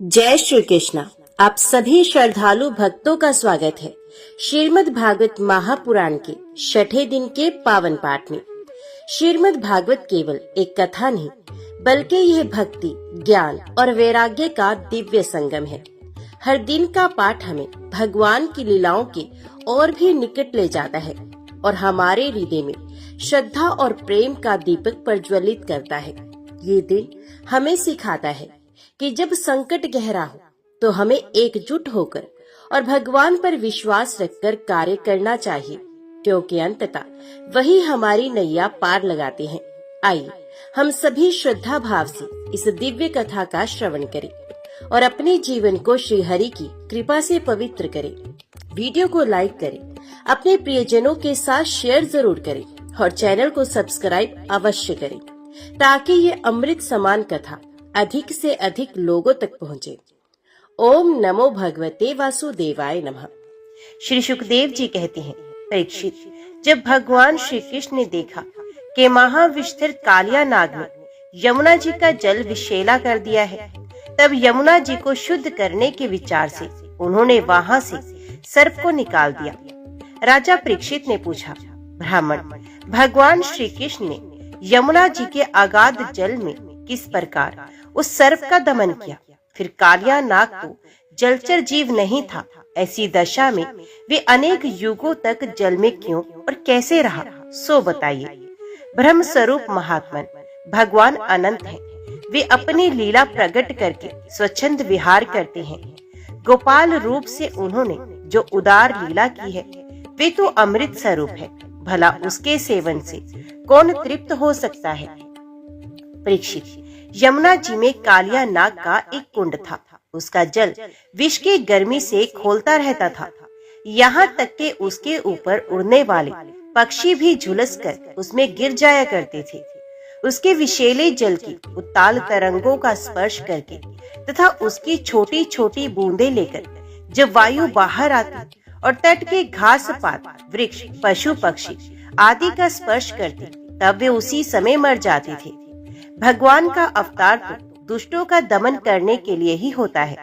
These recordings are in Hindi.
जय श्री कृष्णा। आप सभी श्रद्धालु भक्तों का स्वागत है श्रीमद् भागवत महापुराण के छठे दिन के पावन पाठ में। श्रीमद् भागवत केवल एक कथा नहीं, बल्कि यह भक्ति, ज्ञान और वैराग्य का दिव्य संगम है। हर दिन का पाठ हमें भगवान की लीलाओं के और भी निकट ले जाता है और हमारे हृदय में श्रद्धा और प्रेम का दीपक प्रज्वलित करता है। ये दिन हमें सिखाता है कि जब संकट गहरा हो तो हमें एकजुट होकर और भगवान पर विश्वास रखकर कार्य करना चाहिए, क्योंकि अंततः वही हमारी नैया पार लगाते हैं। आइए हम सभी श्रद्धा भाव से इस दिव्य कथा का श्रवण करें और अपने जीवन को श्री हरि की कृपा से पवित्र करें। वीडियो को लाइक करें, अपने प्रियजनों के साथ शेयर जरूर करें और चैनल को सब्सक्राइब अवश्य करें, ताकि ये अमृत समान कथा अधिक से अधिक लोगों तक पहुँचे। ओम नमो भगवते वासुदेवाय नमः। श्री सुखदेव जी कहते हैं, परीक्षित, जब भगवान श्री कृष्ण ने देखा कि महाविस्तर कालिया नाग ने यमुना जी का जल विषैला कर दिया है, तब यमुना जी को शुद्ध करने के विचार से उन्होंने वहां से सर्प को निकाल दिया। राजा परीक्षित ने पूछा, ब्राह्मण, भगवान श्री कृष्ण ने यमुना जी के अगाध जल में किस प्रकार उस सर्प का दमन किया? फिर कालिया नाग तो जलचर जीव नहीं था, ऐसी दशा में वे अनेक युगों तक जल में क्यों और कैसे रहा, सो बताइए। ब्रह्म स्वरूप महात्मन भगवान अनंत हैं। वे अपनी लीला प्रकट करके स्वच्छंद विहार करते हैं। गोपाल रूप से उन्होंने जो उदार लीला की है, वे तो अमृत स्वरूप है। भला उसके सेवन से कौन तृप्त हो सकता है? परीक्षित, यमुना जी में कालिया नाग का एक कुंड था। उसका जल विष की गर्मी से खोलता रहता था, यहाँ तक कि उसके ऊपर उड़ने वाले पक्षी भी झुलस कर उसमें गिर जाया करते थे। उसके विषैले जल की उत्ताल तरंगों का स्पर्श करके तथा उसकी छोटी छोटी बूंदें लेकर जब वायु बाहर आती और तट के घास पात, वृक्ष, पशु पक्षी आदि का स्पर्श करते, तब वे उसी समय मर जाते थे। भगवान का अवतार तो दुष्टों का दमन करने के लिए ही होता है।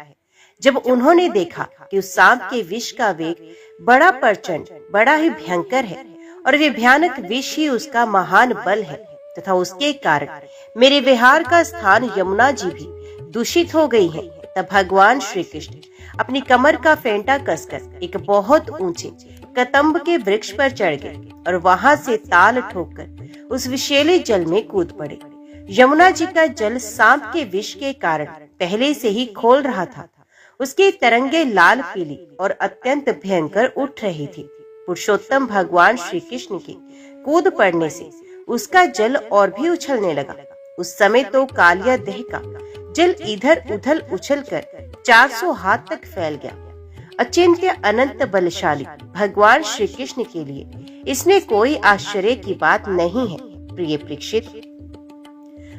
जब उन्होंने देखा कि उस सांप के विष का वेग बड़ा प्रचंड, बड़ा ही भयंकर है और वे भयानक विष ही उसका महान बल है तथा उसके कारण मेरे विहार का स्थान यमुना जी भी दूषित हो गई है, तब भगवान श्री कृष्ण अपनी कमर का फेंटा कसकर एक बहुत ऊंचे कदम्ब के वृक्ष पर चढ़ गए और वहां से ताल ठोककर उस विषैले जल में कूद पड़े। यमुना जी का जल सांप के विष के कारण पहले से ही खोल रहा था। उसकी तरंगे लाल पीली और अत्यंत भयंकर उठ रही थी। पुरुषोत्तम भगवान श्री कृष्ण के कूद पड़ने से उसका जल और भी उछलने लगा। उस समय तो कालिया देह का जल इधर उधर उछलकर 400 हाथ तक फैल गया। अचिंत्य अनंत बलशाली भगवान श्री कृष्ण के लिए इसमें कोई आश्चर्य की बात नहीं है। प्रिय परीक्षित,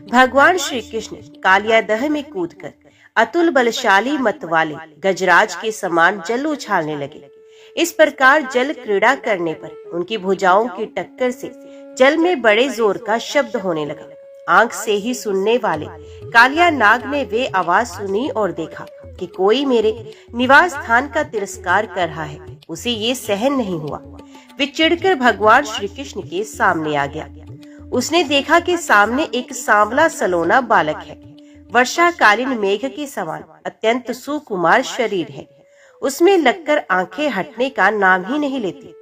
भगवान श्री कृष्ण कालिया दह में कूदकर अतुल बलशाली मत वाले गजराज के समान जल उछालने लगे। इस प्रकार जल क्रीड़ा करने पर उनकी भुजाओं की टक्कर से जल में बड़े जोर का शब्द होने लगा। आंख से ही सुनने वाले कालिया नाग ने वे आवाज सुनी और देखा कि कोई मेरे निवास स्थान का तिरस्कार कर रहा है। उसे ये सहन नहीं हुआ। वे चिढ़कर भगवान श्री कृष्ण के सामने आ गया। उसने देखा कि सामने एक सांवला सलोना बालक है। वर्षाकालीन मेघ के समान अत्यंत सुकुमार शरीर है। उसमें लगकर आंखें हटने का नाम ही नहीं लेती।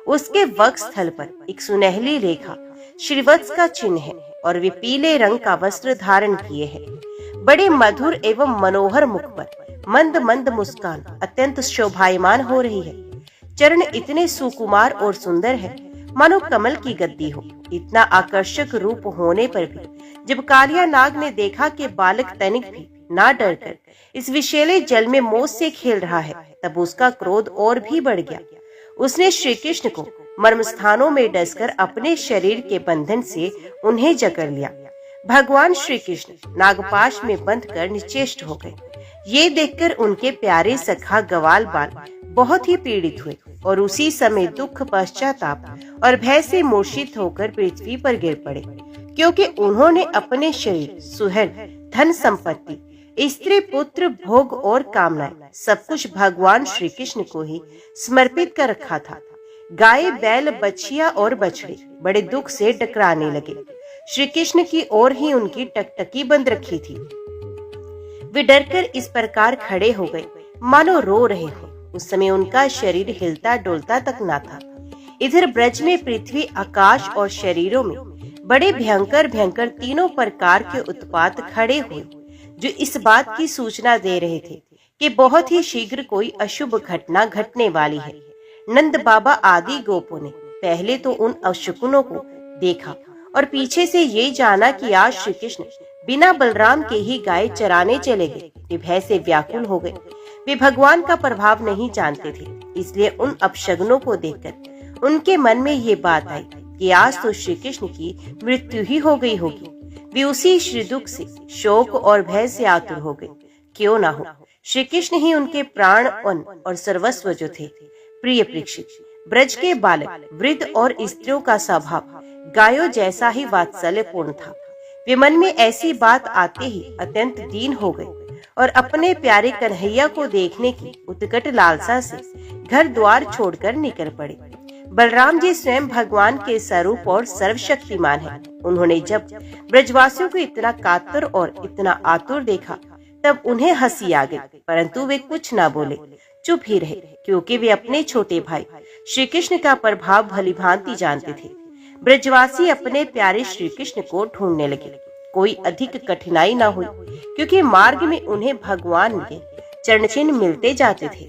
उसके वक्षस्थल पर एक सुनहली रेखा श्रीवत्स का चिन्ह है और वे पीले रंग का वस्त्र धारण किए हैं। बड़े मधुर एवं मनोहर मुख पर मंद मंद मुस्कान अत्यंत शोभायमान हो रही है। चरण इतने सुकुमार और सुंदर है, मानो कमल की गद्दी हो। इतना आकर्षक रूप होने पर भी जब कालिया नाग ने देखा कि बालक तनिक भी ना डरकर इस विषैले जल में मौज से खेल रहा है, तब उसका क्रोध और भी बढ़ गया। उसने श्री कृष्ण को मर्म स्थानों में डसकर अपने शरीर के बंधन से उन्हें जकड़ लिया। भगवान श्री कृष्ण नागपाश में बंध कर निश्चेष्ट हो गए। ये देखकर उनके प्यारे सखा ग्वाल बाल बहुत ही पीड़ित हुए और उसी समय दुख, पश्चाताप और भय से मूर्छित होकर पृथ्वी पर गिर पड़े, क्योंकि उन्होंने अपने शरीर, सुहृद, धन संपत्ति स्त्री पुत्र भोग और कामनाएं सब कुछ भगवान श्री कृष्ण को ही समर्पित कर रखा था। गाय बैल बछिया और बछड़े बड़े दुख से टकराने लगे। श्री कृष्ण की ओर ही उनकी टकटकी बंद रखी थी। वे डरकर इस प्रकार खड़े हो गए मानो रो रहे हो। उस समय उनका शरीर हिलता डोलता तक न था। इधर ब्रज में पृथ्वी आकाश और शरीरों में बड़े भयंकर भयंकर तीनों प्रकार के उत्पात खड़े हुए, जो इस बात की सूचना दे रहे थे कि बहुत ही शीघ्र कोई अशुभ घटना घटने वाली है। नंद बाबा आदि गोपों ने पहले तो उन अशकुनों को देखा और पीछे से ये जाना कि आज श्री कृष्ण बिना बलराम के ही गाय चराने चले गए। वे भय से व्याकुल हो गए। वे भगवान का प्रभाव नहीं जानते थे, इसलिए उन अपशगुनों को देखकर उनके मन में ये बात आई कि आज तो श्री कृष्ण की मृत्यु ही हो गई होगी। वे उसी श्री दुख से, शोक और भय से आतुर हो गए। क्यों ना हो, श्री कृष्ण ही उनके प्राण और सर्वस्व जो थे। प्रिय परीक्षित, ब्रज के बालक, वृद्ध और स्त्रियों का स्वभाव गायों जैसा ही वात्सल्यपूर्ण था। वे मन में ऐसी बात आते ही अत्यंत दीन हो गए और अपने प्यारे कन्हैया को देखने की उत्कट लालसा से घर द्वार छोड़कर निकल पड़े। बलराम जी स्वयं भगवान के स्वरूप और सर्वशक्तिमान हैं। उन्होंने जब ब्रजवासियों को इतना कातर और इतना आतुर देखा तब उन्हें हंसी आ गई, परंतु वे कुछ ना बोले, चुप ही रहे, क्योंकि वे अपने छोटे भाई श्री कृष्ण का प्रभाव भलीभांति जानते थे। ब्रजवासी अपने प्यारे श्री कृष्ण को ढूंढने लगे। कोई अधिक कठिनाई न हुई, क्योंकि मार्ग में उन्हें भगवान के चरण चिन्ह मिलते जाते थे,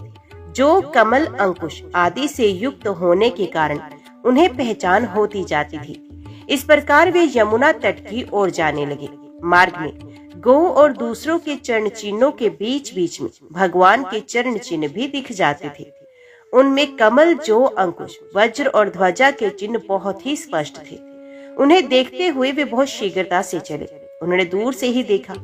जो कमल अंकुश आदि से युक्त होने के कारण उन्हें पहचान होती जाती थी। इस प्रकार वे यमुना तट की ओर जाने लगे। मार्ग में गौ और दूसरों के चरण चिन्हों के बीच बीच में भगवान के चरण चिन्ह भी दिख जाते थे। उनमें कमल, जो अंकुश, वज्र और ध्वजा के चिन्ह बहुत ही स्पष्ट थे। उन्हें देखते हुए वे बहुत शीघ्रता से चले। उन्होंने दूर से ही देखा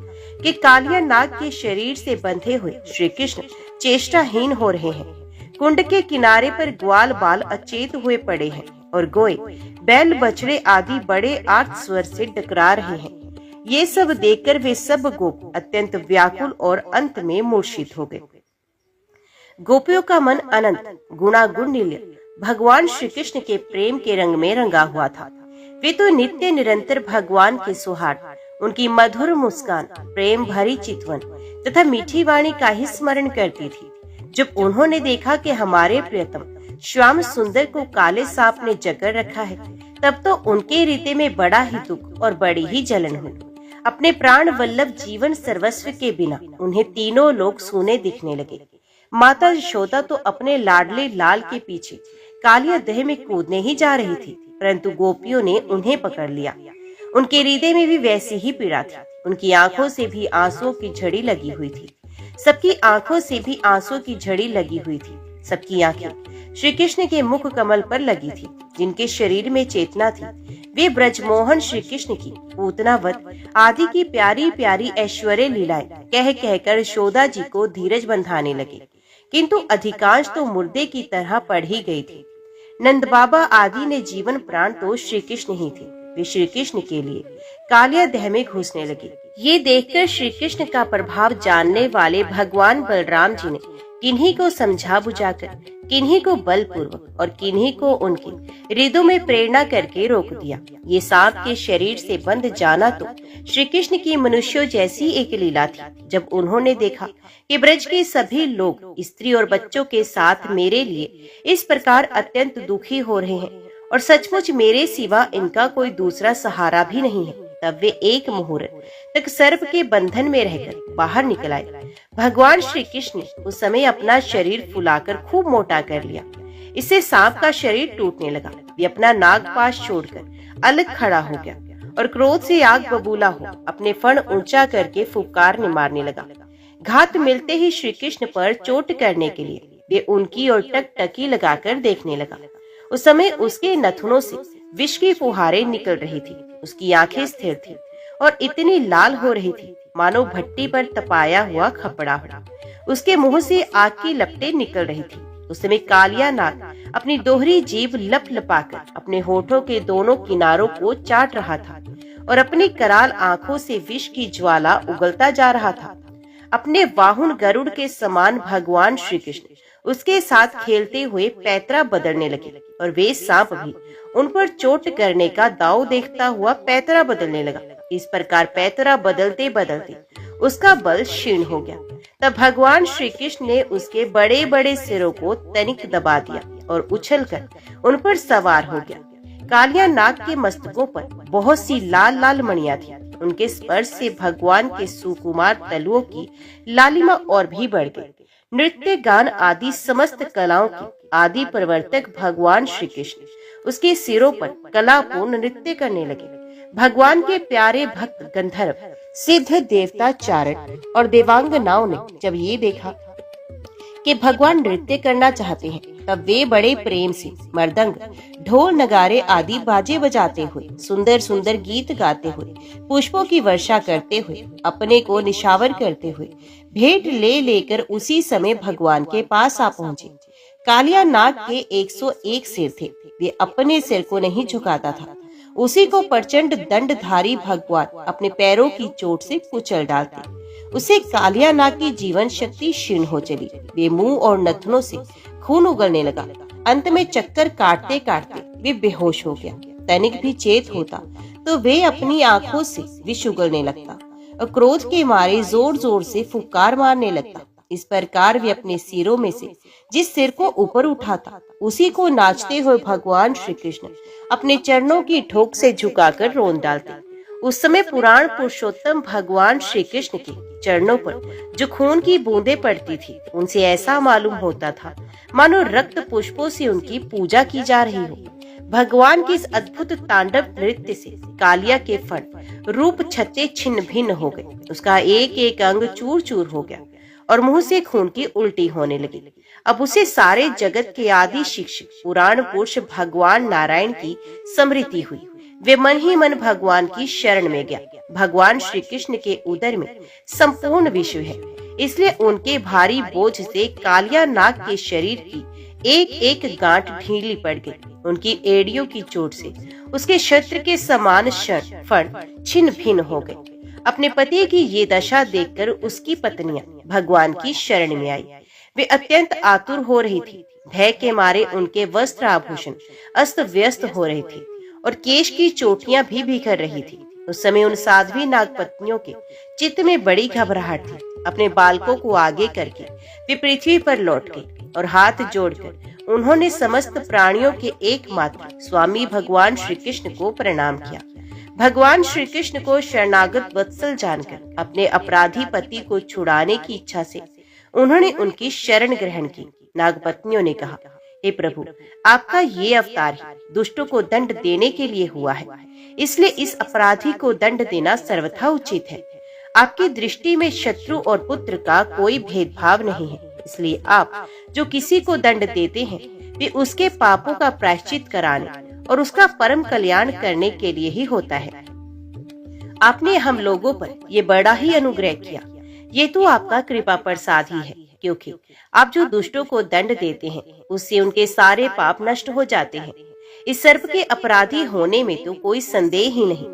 कि कालिया नाग के शरीर से बंधे हुए श्री कृष्ण चेष्टाहीन हो रहे हैं। कुंड के किनारे पर ग्वाल बाल अचेत हुए पड़े हैं और गोए, बैल, बछड़े आदि बड़े आर्त स्वर से डकरा रहे हैं। ये सब देखकर वे सब गोप अत्यंत व्याकुल और अंत में मूर्छित हो गए। गोपियों का मन अनंत गुणागुण निल्य भगवान श्री कृष्ण के प्रेम के रंग में रंगा हुआ था। वे तो नित्य निरंतर भगवान के सुहाग, उनकी मधुर मुस्कान, प्रेम भरी चितवन तथा मीठी वाणी का ही स्मरण करती थी। जब उन्होंने देखा कि हमारे प्रियतम श्याम सुंदर को काले सांप ने जकड़ रखा है, तब तो उनके हृदय में बड़ा ही दुख और बड़ी ही जलन हुई। अपने प्राण वल्लभ जीवन सर्वस्व के बिना उन्हें तीनों लोग सूने दिखने लगे। माता यशोदा तो अपने लाडले लाल के पीछे कालिया दह में कूदने ही जा रही थी, परंतु गोपियों ने उन्हें पकड़ लिया। उनके हृदय में भी वैसी ही पीड़ा थी। उनकी आंखों से भी आंसुओं की झड़ी लगी हुई थी। सबकी आंखों से भी आंसुओं की झड़ी लगी हुई थी। सबकी आंखें श्री कृष्ण के मुख कमल पर लगी थी, जिनके शरीर में चेतना थी। वे ब्रजमोहन श्री कृष्ण की पूतनावत आदि की प्यारी प्यारी ऐश्वर्य लीलाएं कह कहकर यशोदा जी को धीरज बंधाने लगे, किंतु अधिकांश तो मुर्दे की तरह पड़ ही गई थी। नंद बाबा आदि ने जीवन प्राण तो श्री कृष्ण ही थे। वे श्री कृष्ण के लिए कालिया दह में घुसने लगे। ये देखकर श्री कृष्ण का प्रभाव जानने वाले भगवान बलराम जी ने किन्हीं को समझा बुझाकर, किन्हीं को बलपूर्वक और किन्हीं को उनके हृदयों में प्रेरणा करके रोक दिया। ये सांप के शरीर से बंध जाना तो श्री कृष्ण की मनुष्यों जैसी एक लीला थी। जब उन्होंने देखा कि ब्रज के सभी लोग स्त्री और बच्चों के साथ मेरे लिए इस प्रकार अत्यंत दुखी हो रहे हैं और सचमुच मेरे सिवा इनका कोई दूसरा सहारा भी नहीं है, तब वे एक मुहूर्त तक सर्प के बंधन में रहकर बाहर निकल आए। भगवान श्री कृष्ण ने उस समय अपना शरीर फुलाकर खूब मोटा कर लिया। इससे सांप का शरीर टूटने लगा। वे अपना नागपाश छोड़कर अलग खड़ा हो गया और क्रोध से आग बबूला हो अपने फण ऊंचा करके फुफकार मारने लगा। घात मिलते ही श्री कृष्ण पर चोट करने के लिए वे उनकी ओर टकटकी लगाकर देखने लगा। उस समय उसके नथुनों से विष की फुहारें निकल रही थी। उसकी आंखें स्थिर थी और इतनी लाल हो रही थी मानो भट्टी पर तपाया हुआ खपड़ा हो। उसके मुंह से आग की लपटें निकल रही थी। उस समय कालिया नाग अपनी दोहरी जीभ लप लपाकर अपने होठों के दोनों किनारों को चाट रहा था और अपनी कराल आंखों से विष की ज्वाला उगलता जा रहा था। अपने वाहन गरुड़ के समान भगवान श्री कृष्ण उसके साथ खेलते हुए पैतरा बदलने लगे और वे सांप भी उन पर चोट करने का दांव देखता हुआ पैतरा बदलने लगा। इस प्रकार पैतरा बदलते बदलते उसका बल क्षीण हो गया। तब भगवान श्री कृष्ण ने उसके बड़े बड़े सिरों को तनिक दबा दिया और उछलकर उन पर सवार हो गया। कालिया नाग के मस्तकों पर बहुत सी लाल लाल मणियां थी। उनके स्पर्श से भगवान के सुकुमार तलुओं की लालिमा और भी बढ़ गई। नृत्य गान आदि समस्त कलाओं के आदि प्रवर्तक भगवान श्री कृष्ण उसके सिरों पर कलापूर्ण नृत्य करने लगे। भगवान के प्यारे भक्त गंधर्व, सिद्ध, देवता, चारण और देवांगनाओं ने जब ये देखा कि भगवान नृत्य करना चाहते हैं, तब वे बड़े प्रेम से मृदंग, ढोल, नगारे आदि बाजे बजाते हुए, सुंदर सुंदर गीत गाते हुए, पुष्पों की वर्षा करते हुए, अपने को निशावर करते हुए, भेंट ले लेकर उसी समय भगवान के पास आ पहुँचे। कालिया नाग के 101 सिर थे। वे अपने सिर को नहीं झुकाता था। उसी को प्रचंड दंडधारी भगवान अपने पैरों की चोट से कुचल डालते। उसे कालिया नाग की जीवन शक्ति क्षीण हो चली। वे मुंह और नथनों से खून उगलने लगा। अंत में चक्कर काटते काटते वे बेहोश हो गया। तनिक भी चेत होता तो वे अपनी आंखों से विष उगलने लगता और क्रोध के मारे जोर जोर से फुकार मारने लगता। इस प्रकार वे अपने सिरों में से जिस सिर को ऊपर उठाता उसी को नाचते हुए भगवान श्री कृष्ण अपने चरणों की ठोक से झुकाकर रोन डालते। उस समय पुराण पुरुषोत्तम भगवान श्री कृष्ण के चरणों पर जो खून की बूंदें पड़ती थी, उनसे ऐसा मालूम होता था मानो रक्त पुष्पों से उनकी पूजा की जा रही हो। भगवान के इस अद्भुत तांडव नृत्य से कालिया के फण रूप छत्ते छिन्न भिन्न हो गए। उसका एक एक अंग चूर चूर हो गया और मुंह से खून की उल्टी होने लगी। अब उसे सारे जगत के आदि शिक्षक पुराण पुरुष भगवान नारायण की स्मृति हुई। वे मन ही मन भगवान की शरण में गया। भगवान श्री कृष्ण के उदर में संपूर्ण विश्व है, इसलिए उनके भारी बोझ से कालिया नाग के शरीर की एक एक गांठ ढीली पड़ गई। उनकी एड़ियों की चोट से उसके शस्त्र के समान फण छिन्न भिन्न हो गए। अपने पति की ये दशा देखकर उसकी पत्नियां भगवान की शरण में आई। वे अत्यंत आतुर हो रही थी। भय के मारे उनके वस्त्र आभूषण अस्त व्यस्त हो रहे थे और केश की चोटियां भी बिखर रही थी। उस समय उन साध्वी नागपत्नियों के चित्त में बड़ी घबराहट थी। अपने बालकों को आगे करके वे पृथ्वी पर लौट गई और हाथ जोड़कर उन्होंने समस्त प्राणियों के एकमात्र स्वामी भगवान श्री कृष्ण को प्रणाम किया। भगवान श्री कृष्ण को शरणागत वत्सल जानकर अपने अपराधी पति को छुड़ाने की इच्छा से उन्होंने उनकी शरण ग्रहण की। नागपत्नियों ने कहा, हे प्रभु, आपका ये अवतार ही दुष्टों को दंड देने के लिए हुआ है, इसलिए इस अपराधी को दंड देना सर्वथा उचित है। आपकी दृष्टि में शत्रु और पुत्र का कोई भेदभाव नहीं है, इसलिए आप जो किसी को दंड देते हैं वे उसके पापों का प्रायश्चित कराने और उसका परम कल्याण करने के लिए ही होता है। आपने हम लोगों पर ये बड़ा ही अनुग्रह किया। ये तो आपका कृपा प्रसाद ही है, क्योंकि आप जो दुष्टों को दंड देते हैं उससे उनके सारे पाप नष्ट हो जाते हैं। इस सर्प के अपराधी होने में तो कोई संदेह ही नहीं।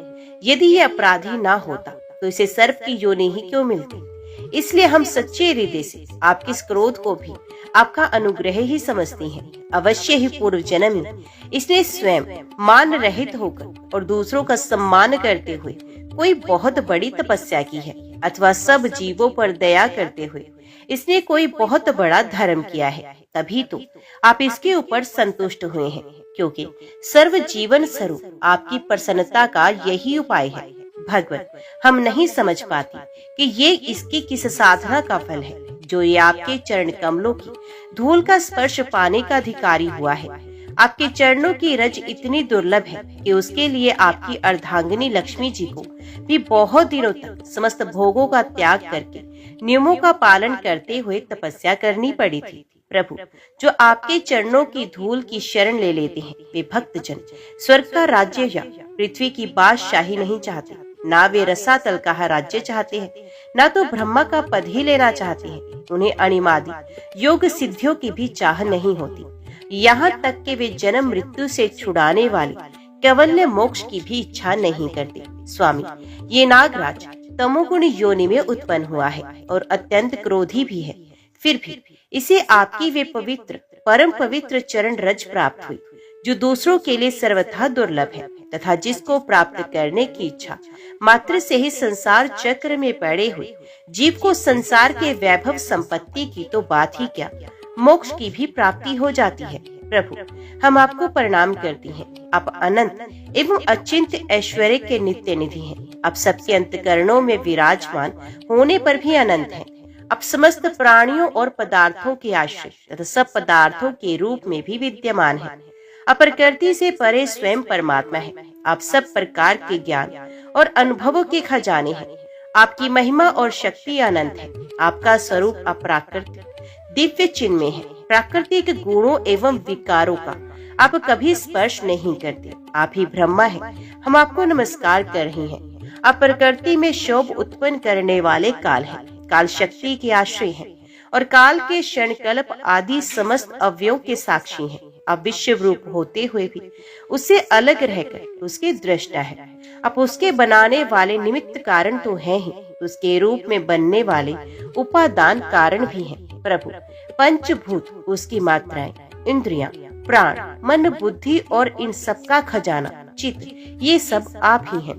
यदि ये अपराधी ना होता तो इसे सर्प की योनि ही क्यों मिलती। इसलिए हम सच्चे हृदय से आपके इस क्रोध को भी आपका अनुग्रह ही समझते हैं। अवश्य ही पूर्व जन्म में इसने स्वयं मान रहित होकर और दूसरों का सम्मान करते हुए कोई बहुत बड़ी तपस्या की है, अथवा सब जीवों पर दया करते हुए इसने कोई बहुत बड़ा धर्म किया है। तभी तो आप इसके ऊपर संतुष्ट हुए हैं, क्योंकि सर्व जीवन स्वरूप आपकी प्रसन्नता का यही उपाय है। भगवत, हम नहीं समझ पाते कि ये इसकी किस साधना का फल है जो ये आपके चरण कमलों की धूल का स्पर्श पाने का अधिकारी हुआ है। आपके चरणों की रज इतनी दुर्लभ है कि उसके लिए आपकी अर्धांगिनी लक्ष्मी जी को भी बहुत दिनों तक समस्त भोगों का त्याग करके नियमों का पालन करते हुए तपस्या करनी पड़ी थी। प्रभु, जो आपके चरणों की धूल की शरण ले लेते हैं वे भक्तजन स्वर्ग का राज्य या पृथ्वी की बादशाही नहीं चाहते। ना वे रसातल का राज्य चाहते हैं, ना तो ब्रह्मा का पद ही लेना चाहते हैं। उन्हें अणिमादि योग सिद्धियों की भी चाह नहीं होती। यहाँ तक कि वे जन्म मृत्यु से छुड़ाने वाले कैवल्य मोक्ष की भी इच्छा नहीं करते। स्वामी, ये नागराज तमोगुण योनि में उत्पन्न हुआ है और अत्यंत क्रोधी भी है, फिर भी इसे आपकी वे पवित्र परम पवित्र चरण रज प्राप्त हुई, जो दूसरों के लिए सर्वथा दुर्लभ है तथा जिसको प्राप्त करने की इच्छा मात्र से ही संसार चक्र में पड़े हुए जीव को संसार के वैभव संपत्ति की तो बात ही क्या, मोक्ष की भी प्राप्ति हो जाती है। प्रभु, हम आपको प्रणाम करती हैं। आप अनंत एवं अचिंत्य ऐश्वर्य के नित्य निधि हैं। आप सबके अंतकरणों में विराजमान होने पर भी अनंत हैं। आप समस्त प्राणियों और पदार्थों के आश्रय तथा सब पदार्थों के रूप में भी विद्यमान हैं। आप प्रकृति से परे स्वयं परमात्मा है। आप सब प्रकार के ज्ञान और अनुभवों के खजाने हैं। आपकी महिमा और शक्ति अनंत है। आपका स्वरूप अप्राकृतिक दिव्य चिन्मय है। प्राकृतिक गुणों एवं विकारों का आप कभी स्पर्श नहीं करते। आप ही ब्रह्मा है। हम आपको नमस्कार कर रहे हैं। आप प्रकृति में शोभ उत्पन्न करने वाले काल हैं। काल शक्ति के आश्रय हैं और काल के क्षणकल्प आदि समस्त अवयवों के साक्षी हैं। आप विश्व रूप होते हुए भी उससे अलग रहकर उसके दृष्टा है। आप उसके बनाने वाले निमित्त कारण तो हैं ही, उसके रूप में बनने वाले उपादान कारण भी हैं। प्रभु, पंचभूत उसकी मात्राएं, इंद्रियां, प्राण, मन, बुद्धि और इन सब का खजाना चित्त, ये सब आप ही हैं।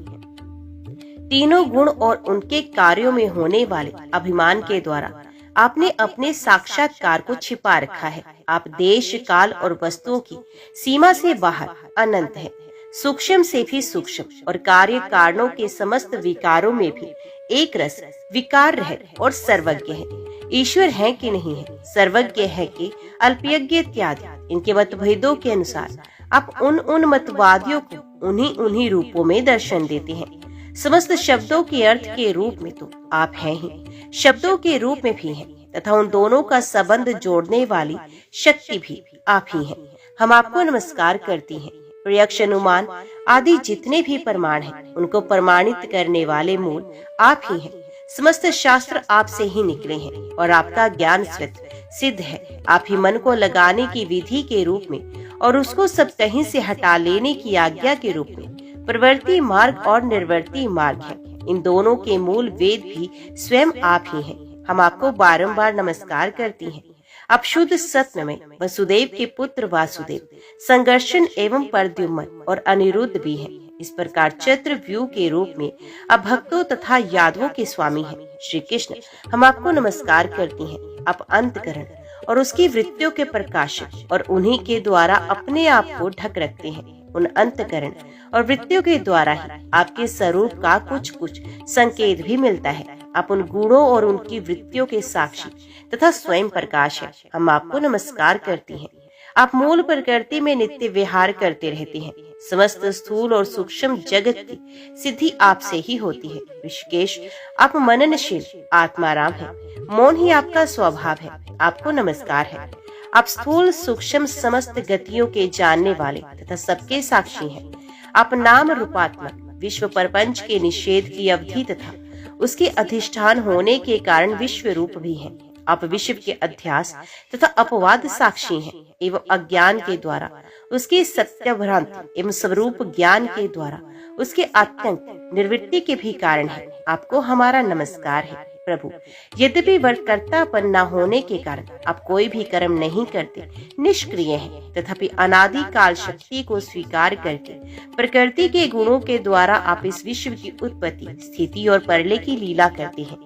तीनों गुण और उनके कार्यों में होने वाले अभिमान के द्वारा आपने अपने साक्षात्कार को छिपा रखा है। आप देश काल और वस्तुओं की सीमा से बाहर अनंत है, सूक्ष्म से भी सूक्ष्म और कार्य कारणों के समस्त विकारों में भी एक रस विकार रहित और सर्वज्ञ है। ईश्वर है कि नहीं है, सर्वज्ञ है कि अल्पज्ञ इत्यादि इनके मतभेदों के अनुसार आप उन मतवादियों को उन्हीं रूपों में दर्शन देते हैं। समस्त शब्दों के अर्थ के रूप में तो आप हैं ही, शब्दों के रूप में भी हैं तथा उन दोनों का संबंध जोड़ने वाली शक्ति भी आप ही हैं। हम आपको नमस्कार करती हैं। प्रयक्ष, अनुमान आदि जितने भी प्रमाण हैं, उनको प्रमाणित करने वाले मूल आप ही हैं। समस्त शास्त्र आपसे ही निकले हैं और आपका ज्ञान स्वतः सिद्ध है। आप ही मन को लगाने की विधि के रूप में और उसको सब कहीं से हटा लेने की आज्ञा के रूप में प्रवृत्ति मार्ग और निर्वृत्ति मार्ग है। इन दोनों के मूल वेद भी स्वयं आप ही हैं। हम आपको बारंबार नमस्कार करती हैं। आप शुद्ध सत्यमय वसुदेव के पुत्र वासुदेव, संघर्षण एवं प्रद्युम्न और अनिरुद्ध भी हैं। इस प्रकार चतुर्व्यूह के रूप में आप भक्तों तथा यादवों के स्वामी हैं। श्री कृष्ण, हम आपको नमस्कार करती हैं। आप अंतकरण और उसकी वृत्तियों के प्रकाशक और उन्हीं के द्वारा अपने आप को ढक रखते हैं। उन अंतकरण और वृत्तियों के द्वारा ही आपके स्वरूप का कुछ संकेत भी मिलता है। आप उन गुणों और उनकी वृत्तियों के साक्षी तथा स्वयं प्रकाश है। हम आपको नमस्कार करती हैं। आप मूल प्रकृति में नित्य विहार करते रहते हैं। समस्त स्थूल और सूक्ष्म जगत की सिद्धि आपसे ही होती है। ऋषिकेश, आप मननशील आत्माराम हैं। मौन ही आपका स्वभाव है। आपको नमस्कार है। आप स्थूल सूक्ष्म समस्त गतियों के जानने वाले तथा सबके साक्षी हैं। आप नाम रूपात्मक विश्व प्रपंच के निषेध की अवधि तथा उसके अधिष्ठान होने के कारण विश्व रूप भी हैं। आप विश्व के अध्यास तथा अपवाद साक्षी हैं एवं अज्ञान के द्वारा उसके सत्य भ्रांति एवं स्वरूप ज्ञान के द्वारा उसके आत्यंत निर्वृत्ति के भी कारण है। आपको हमारा नमस्कार है। प्रभु, यद्यपि वर्तकर्तापन न होने के कारण आप कोई भी कर्म नहीं करते, निष्क्रिय हैं, तथापि अनादि काल शक्ति को स्वीकार करके प्रकृति के गुणों के द्वारा आप इस विश्व की उत्पत्ति, स्थिति और प्रलय की लीला करते हैं।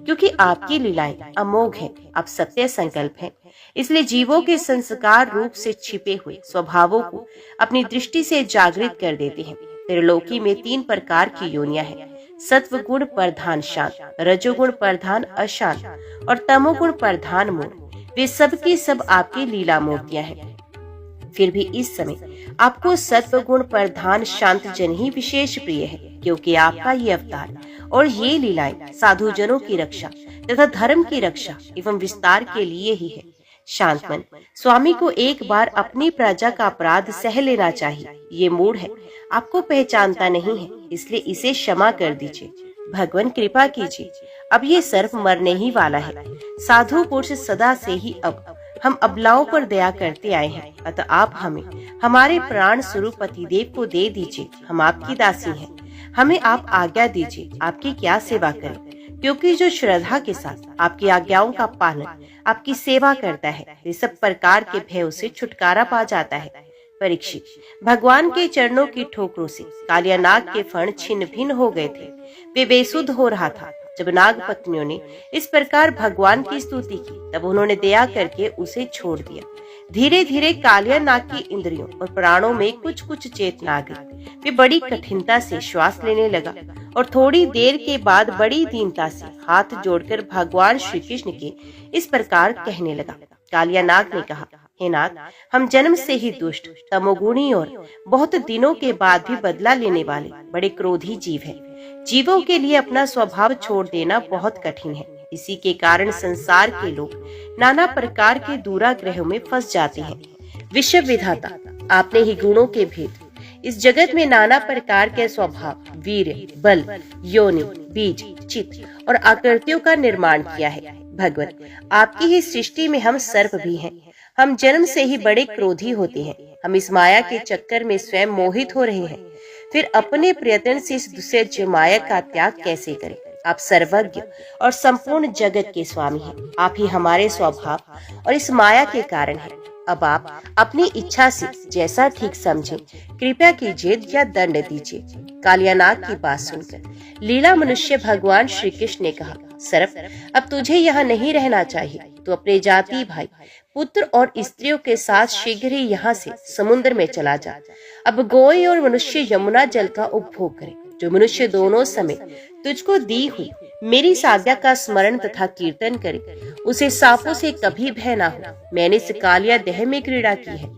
क्योंकि आपकी लीलाएं अमोघ हैं, आप सत्य संकल्प हैं, इसलिए जीवों के संस्कार रूप से छिपे हुए स्वभावों को अपनी दृष्टि से जागृत कर देते हैं। त्रिलोकी में 3 प्रकार की योनियां हैं: सत्व गुण प्रधान शांत, रजोगुण प्रधान अशांत और तमोगुण प्रधान मूढ़। वे सब की सब आपकी लीला मूर्तियां हैं। फिर भी इस समय आपको सत्व गुण प्रधान शांत जन ही विशेष प्रिय है, क्योंकि आपका ये अवतार और ये लीलाएं साधु जनों की रक्षा तथा धर्म की रक्षा एवं विस्तार के लिए ही है। शांत मन स्वामी को एक बार अपनी प्रजा का अपराध सह लेना चाहिए। ये मूढ़ है, आपको पहचानता नहीं है, इसलिए इसे क्षमा कर दीजिए। भगवान कृपा कीजिए, अब ये सर्प मरने ही वाला है। साधु पुरुष सदा से ही अब हम अबलाओं पर दया करते आए हैं, अतः आप हमें हमारे प्राण स्वरूप पतिदेव को दे दीजिए। हम आपकी दासी हैं। हमें आप आज्ञा दीजिए, आपकी क्या सेवा करें, क्योंकि जो श्रद्धा के साथ आपकी आज्ञाओं का पालन, आपकी सेवा करता है, वे सब प्रकार के भयों से छुटकारा पा जाता है। परीक्षित, भगवान के चरणों की ठोकरों से कालिया नाग के फण छिन्न भिन्न हो गए थे। वे बेसुध हो रहा था। जब नाग पत्नियों ने इस प्रकार भगवान की स्तुति की, तब उन्होंने दया करके उसे छोड़ दिया। धीरे धीरे कालिया नाग की इंद्रियों और प्राणों में कुछ कुछ चेतना आ गई। वे बड़ी कठिनता से श्वास लेने लगा और थोड़ी देर के बाद बड़ी दीनता से हाथ जोड़कर भगवान श्री कृष्ण के इस प्रकार कहने लगा। कालिया नाग ने कहा, हे नाथ, हम जन्म से ही दुष्ट, तमोगुणी और बहुत दिनों के बाद भी बदला लेने वाले बड़े क्रोधी जीव हैं। जीवों के लिए अपना स्वभाव छोड़ देना बहुत कठिन है। इसी के कारण संसार के लोग नाना प्रकार के दुराग्रहों में फंस जाते हैं। विश्व विधाता, आपने ही गुणों के भेद, इस जगत में नाना प्रकार के स्वभाव, वीर्य, बल, योनि, बीज, चित्त और आकृतियों का निर्माण किया है। भगवान, आपकी ही सृष्टि में हम सर्प भी हैं। हम जन्म से ही बड़े क्रोधी होते हैं। हम इस माया के चक्कर में स्वयं मोहित हो रहे हैं, फिर अपने प्रयत्न से इस दुस्सह्य माया का त्याग कैसे करें। आप सर्वज्ञ और संपूर्ण जगत के स्वामी हैं। आप ही हमारे स्वभाव और इस माया के कारण हैं। अब आप अपनी इच्छा से जैसा ठीक समझें, कृपया कीजिए या दंड दीजिए। कालिया नाग की बात सुनकर लीला मनुष्य भगवान श्री कृष्ण ने कहा, सर्प, अब तुझे यहाँ नहीं रहना चाहिए। तो अपने जाति भाई, पुत्र और स्त्रियों के साथ शीघ्र ही यहाँ से समुद्र में चला जा। अब गोई और मनुष्य यमुना जल का उपभोग करें। जो मनुष्य दोनों समय तुझको दी हुई मेरी साज्ञा का स्मरण तथा कीर्तन करे, उसे सांपों से कभी भय ना हो। मैंने इस कालिया देह में क्रीड़ा की है,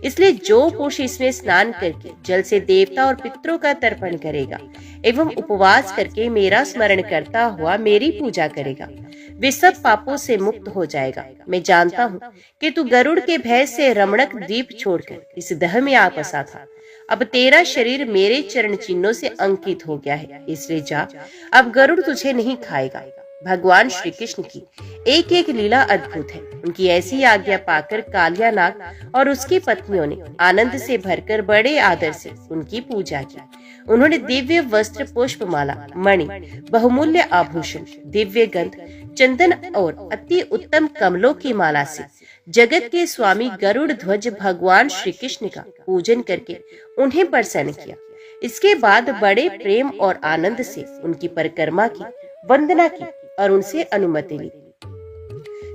इसलिए जो पुरुष इसमें स्नान करके जल से देवता और पितरों का तर्पण करेगा एवं उपवास करके मेरा स्मरण करता हुआ मेरी पूजा करेगा, वे सब पापों से मुक्त हो जाएगा। मैं जानता हूँ कि तू गरुड़ के भय से रमणक द्वीप छोड़कर इस दह में आ फंसा था। अब तेरा शरीर मेरे चरण चिन्हों से अंकित हो गया है, इसलिए जा, अब गरुड़ तुझे नहीं खाएगा। भगवान श्री कृष्ण की एक एक लीला अद्भुत है। उनकी ऐसी आज्ञा पाकर कालिया नाग और उसकी पत्नियों ने आनंद से भरकर बड़े आदर से उनकी पूजा की। उन्होंने दिव्य वस्त्र, पुष्पमाला, मणि, बहुमूल्य आभूषण, दिव्य गंध, चंदन और अति उत्तम कमलों की माला से जगत के स्वामी गरुड़ ध्वज भगवान श्री कृष्ण का पूजन करके उन्हें प्रसन्न किया। इसके बाद बड़े प्रेम और आनंद से उनकी परिक्रमा की, वंदना की और उनसे अनुमति ली।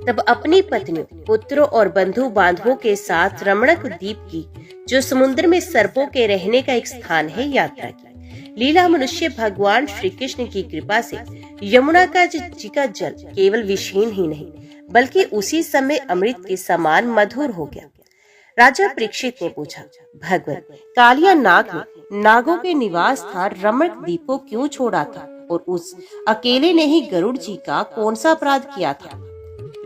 तब अपनी पत्नियों, पुत्रों और बंधु बांधवों के साथ रमणक द्वीप की, जो समुद्र में सर्पों के रहने का एक स्थान है, यात्रा की। लीला मनुष्य भगवान श्री कृष्ण की कृपा से यमुना का जी का जल केवल विषहीन ही नहीं, बल्कि उसी समय अमृत के समान मधुर हो गया। राजा परीक्षित ने पूछा, भगवान, कालिया नाग ने नागों के निवास स्थान रमणक द्वीप को क्यों छोड़ा था और उस अकेले ने ही गरुड़ जी का कौन सा अपराध किया था?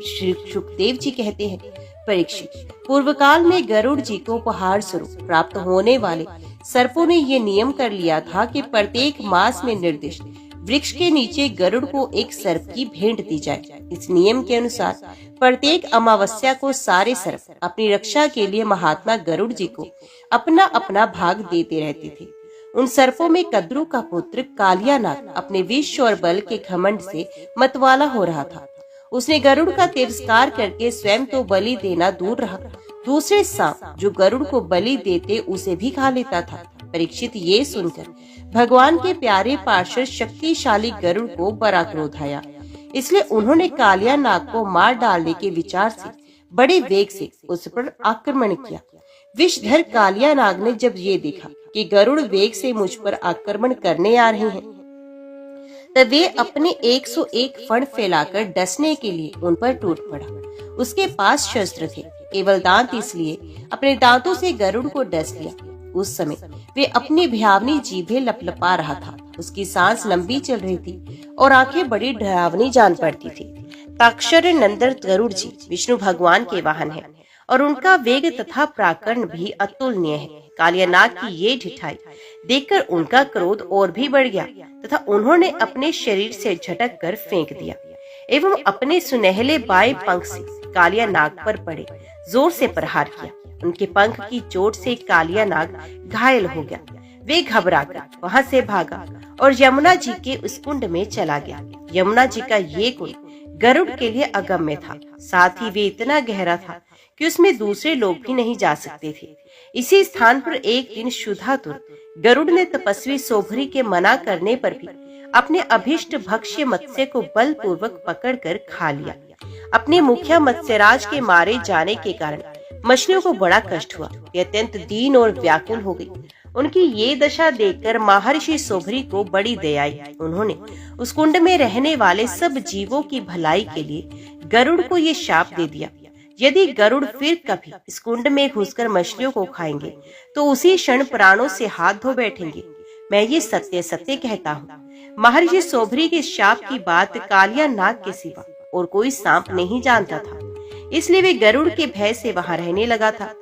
श्री सुखदेव जी कहते हैं, परीक्षित, पूर्व काल में गरुड़ जी को उपहार स्वरूप प्राप्त होने वाले सर्पों ने ये नियम कर लिया था कि प्रत्येक मास में निर्दिष्ट वृक्ष के नीचे गरुड़ को एक सर्प की भेंट दी जाए। इस नियम के अनुसार प्रत्येक अमावस्या को सारे सर्प अपनी रक्षा के लिए महात्मा गरुड़ जी को अपना अपना भाग देते रहते थे। उन सर्पों में कद्रु का पुत्र कालिया नाग अपने विष और बल के घमंड से मतवाला हो रहा था। उसने गरुड़ का तिरस्कार करके स्वयं तो बलि देना दूर रहा, दूसरे सांप जो गरुड़ को बलि देते उसे भी खा लेता था। परीक्षित ये सुनकर भगवान के प्यारे पार्षद शक्तिशाली गरुड़ को बड़ा क्रोध आया, इसलिए उन्होंने कालिया नाग को मार डालने के विचार से बड़े वेग से उस पर आक्रमण किया। विषधर कालिया नाग ने जब ये देखा कि गरुड़ वेग से मुझ पर आक्रमण करने आ रहे हैं, तब वे अपने 101 फण फैलाकर डसने के लिए उन पर टूट पड़ा। उसके पास शस्त्र थे, केवल दांत, इसलिए अपने दांतों से गरुड़ को डस लिया। उस समय वे अपनी भयावनी जीभें लपलपा रहा था। उसकी सांस लंबी चल रही थी और आंखें बड़ी डरावनी जान पड़ती थी। ताक्षर नंदन गरुड़ जी विष्णु भगवान के वाहन हैं और उनका वेग तथा पराक्रम भी अतुलनीय है। कालिया नाग की ये ढिठाई देखकर उनका क्रोध और भी बढ़ गया तथा उन्होंने अपने शरीर से झटक कर फेंक दिया एवं अपने सुनहले बाएं पंख से कालिया नाग पर पड़े जोर से प्रहार किया। उनके पंख की चोट से कालिया नाग घायल हो गया। वे घबराकर वहाँ से भागा और यमुना जी के उस कुंड में चला गया। यमुना जी का ये कुंड गरुड़ के लिए अगम्य था, साथ ही वे इतना गहरा था कि उसमें दूसरे लोग भी नहीं जा सकते थे। इसी स्थान पर एक दिन शुद्धातुर गरुड़ ने तपस्वी सोभरी के मना करने पर भी अपने अभिष्ट भक्ष्य मत्स्य को बलपूर्वक पकड़कर खा लिया। अपने मुखिया मत्स्यराज के मारे जाने के कारण मछलियों को बड़ा कष्ट हुआ। वे अत्यंत दीन और व्याकुल हो गई। उनकी ये दशा देखकर महर्षि सोभरी को बड़ी दया आई। उन्होंने उस कुंड में रहने वाले सब जीवों की भलाई के लिए गरुड़ को ये शाप दे दिया, यदि गरुड़ फिर कभी इस कुंड में घुसकर मछलियों को खाएंगे तो उसी क्षण प्राणों से हाथ धो बैठेंगे। मैं ये सत्य सत्य कहता हूँ। महर्षि सोभरी के शाप की बात कालिया नाग के सिवा और कोई सांप नहीं जानता था, इसलिए वे गरुड़ के भय से वहां रहने लगा था।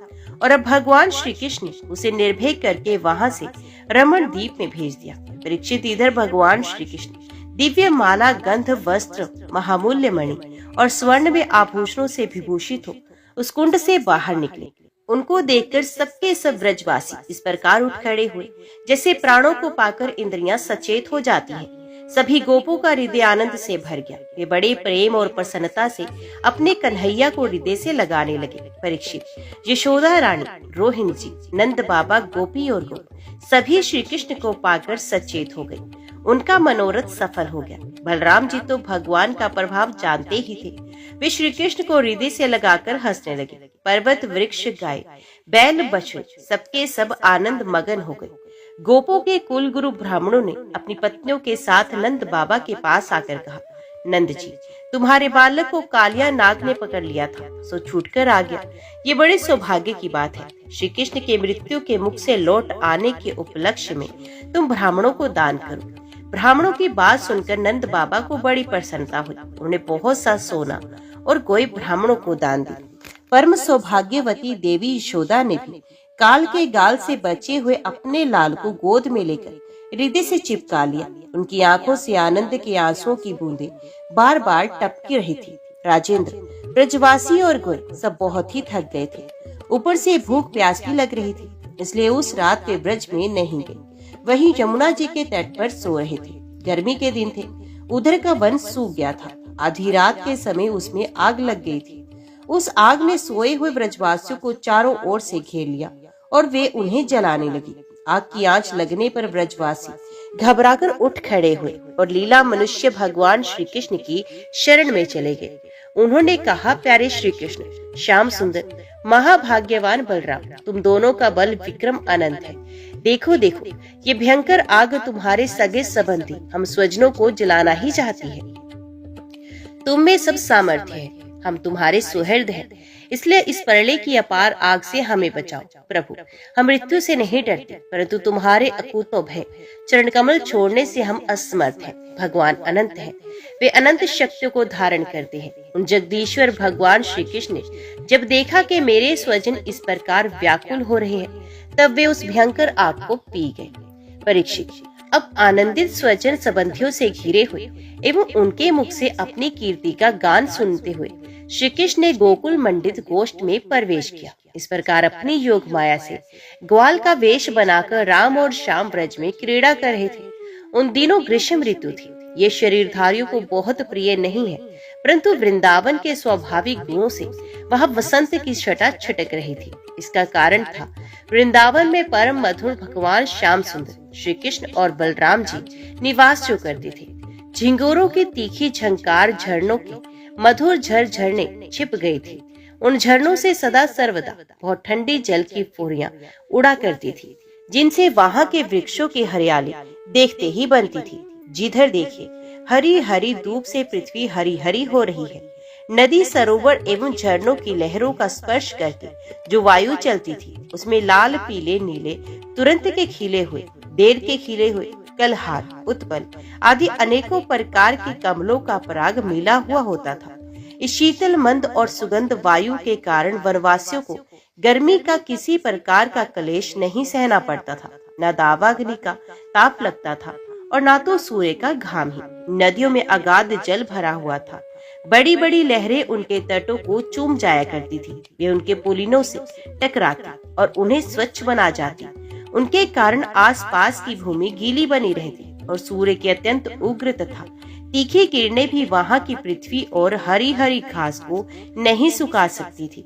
और अब भगवान श्री कृष्ण ने उसे निर्भय करके वहां से रमण द्वीप में भेज दिया। परीक्षित इधर भगवान श्री कृष्ण दिव्य माला, गंध, वस्त्र, महामूल्य मणि और स्वर्ण में आभूषणों से विभूषित हो उस कुंड से बाहर निकले। उनको देखकर सबके सब ब्रजवासी इस प्रकार उठ खड़े हुए जैसे प्राणों को पाकर इंद्रियां सचेत हो जाती हैं। सभी गोपों का हृदय आनंद से भर गया। वे बड़े प्रेम और प्रसन्नता से अपने कन्हैया को हृदय से लगाने लगे। परीक्षित, यशोदा रानी, रोहिणी जी, नंद बाबा, गोपी और गोप सभी श्री कृष्ण को पाकर सचेत हो गए। उनका मनोरथ सफल हो गया। बलराम जी तो भगवान का प्रभाव जानते ही थे। वे श्री कृष्ण को हृदय से लगाकर हंसने लगे। पर्वत, वृक्ष, गाय, बैल, बछड़े सबके सब आनंद मगन हो गए। गोपों के कुल गुरु ब्राह्मणों ने अपनी पत्नियों के साथ नंद बाबा के पास आकर कहा, नंद जी, तुम्हारे बालक को कालिया नाग ने पकड़ लिया था, सो छूटकर आ गया। ये बड़े सौभाग्य की बात है। श्री कृष्ण के मृत्यु के मुख से लौट आने के उपलक्ष्य में तुम ब्राह्मणों को दान करो। ब्राह्मणों की बात सुनकर नंद बाबा को बड़ी प्रसन्नता हुई। उन्होंने बहुत सा सोना और कोई ब्राह्मणों को दान दी। परम सौभाग्यवती देवी यशोदा ने भी काल के गाल से बचे हुए अपने लाल को गोद में लेकर हृदय से चिपका लिया। उनकी आंखों से आनंद के आंसुओं की बूंदें बार बार टपकी रही थी। राजेंद्र, ब्रजवासी और गोय सब बहुत ही थक गए थे। ऊपर से भूख प्यास भी लग रही थी, इसलिए उस रात वे ब्रज में नहीं गए। वहीं यमुना जी के तट पर सो रहे थे। गर्मी के दिन थे, उधर का वन सूख गया था। आधी रात के समय उसमें आग लग गई थी। उस आग ने सोए हुए ब्रजवासियों को चारों ओर से घेर लिया और वे उन्हें जलाने लगी। आग की आंच लगने पर ब्रजवासी घबराकर उठ खड़े हुए और लीला मनुष्य भगवान श्री कृष्ण की शरण में चले गए। उन्होंने कहा, प्यारे श्री कृष्ण, श्याम सुंदर, महाभाग्यवान बलराम, तुम दोनों का बल विक्रम अनंत है। देखो देखो, ये भयंकर आग तुम्हारे सगे संबंधी हम स्वजनों को जलाना ही चाहती है। तुम में सब सामर्थ्य है, हम तुम्हारे सुहृद हैं, इसलिए इस प्रलय की अपार आग से हमें बचाओ। प्रभु, हम मृत्यु से नहीं डरते, परंतु तुम्हारे अकूतो भय चरण कमल छोड़ने से हम असमर्थ हैं। भगवान अनंत है, वे अनंत शक्तियों को धारण करते हैं। उन जगदीश्वर भगवान श्री कृष्ण ने जब देखा कि मेरे स्वजन इस प्रकार व्याकुल हो रहे हैं, तब वे उस भयंकर आग को पी गए। परीक्षित, अब आनंदित स्वजन संबंधियों से घिरे हुए एवं उनके मुख से अपनी कीर्ति का गान सुनते हुए श्री कृष्ण ने गोकुल मंडित गोष्ठ में प्रवेश किया। इस प्रकार अपनी योग माया से ग्वाल का वेश बनाकर राम और श्याम ब्रज में क्रीड़ा कर रहे थे। उन दिनों ग्रीष्म ऋतु थी। ये शरीरधारियों को बहुत प्रिय नहीं है, परंतु वृंदावन के स्वाभाविक गुणों से वहां वसंत की छटा छिटक रही थी। इसका कारण था वृंदावन में परम मधुर भगवान श्याम सुंदर श्री कृष्ण और बलराम जी निवास जो करते थे। झिंगोरों की तीखी झंकार झरनों की मधुर झरने छिप गई थी। उन झरनों से सदा सर्वदा बहुत ठंडी जल की फुरियां उड़ा करती थी, जिनसे वहां के वृक्षों की हरियाली देखते ही बनती थी। जिधर देखिए हरी हरी धूप से पृथ्वी हरी हरी हो रही है। नदी, सरोवर एवं झरनों की लहरों का स्पर्श करके जो वायु चलती थी, उसमें लाल, पीले, नीले, तुरंत के खिले हुए, देर के खिले हुए, कलहार, उत्पल आदि अनेकों प्रकार के कमलों का पराग मिला हुआ होता था। इस शीतल, मंद और सुगंध वायु के कारण वनवासियों को गर्मी का किसी प्रकार का क्लेश नहीं सहना पड़ता था। न दावाग्नि का ताप लगता था और न तो सूर्य का घाम ही। नदियों में अगाध जल भरा हुआ था। बड़ी बड़ी लहरें उनके तटों को चूम जाया करती थी। वे उनके पुलिनों से टकराती और उन्हें स्वच्छ बना जाती। उनके कारण आसपास की भूमि गीली बनी रहती और सूर्य की अत्यंत उग्र तथा तीखी किरणें भी वहां की पृथ्वी और हरी हरी घास को नहीं सुखा सकती थी।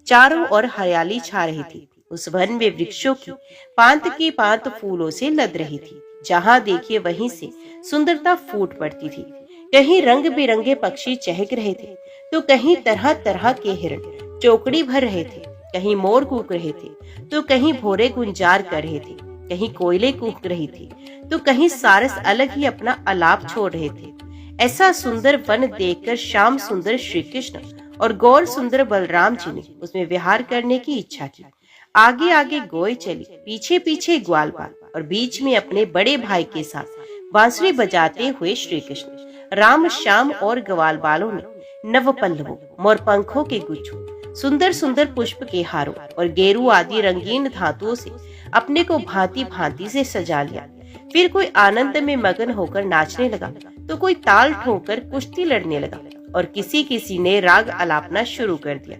चारों ओर हरियाली छा रही थी। उस वन में वृक्षों की पांत फूलों से लद रही थी। जहाँ देखिए वहीं से सुंदरता फूट पड़ती थी। कहीं रंग बिरंगे पक्षी चहक रहे थे, तो कहीं तरह तरह के हिरण चौकड़ी भर रहे थे, कहीं मोर कूक रहे थे, तो कहीं भोरे गुंजार कर रहे थे, कहीं कोयले कूक रही थी, तो कहीं सारस अलग ही अपना आलाप छोड़ रहे थे। ऐसा सुंदर वन देखकर श्याम सुंदर श्री कृष्ण और गौर सुंदर बलराम जी ने उसमें विहार करने की इच्छा की। आगे आगे गोई चली, पीछे पीछे ग्वालबाल और बीच में अपने बड़े भाई के साथ बांसुरी बजाते हुए श्री कृष्ण। राम, श्याम और ग्वालबालों ने नव पल्लवों, मोरपंखों के गुच्छों, सुंदर सुंदर पुष्प के हारों और गेरू आदि रंगीन धातुओं से अपने को भांति भांति से सजा लिया। फिर कोई आनंद में मगन होकर नाचने लगा, तो कोई ताल ठोकर कुश्ती लड़ने लगा और किसी किसी ने राग आलापना शुरू कर दिया।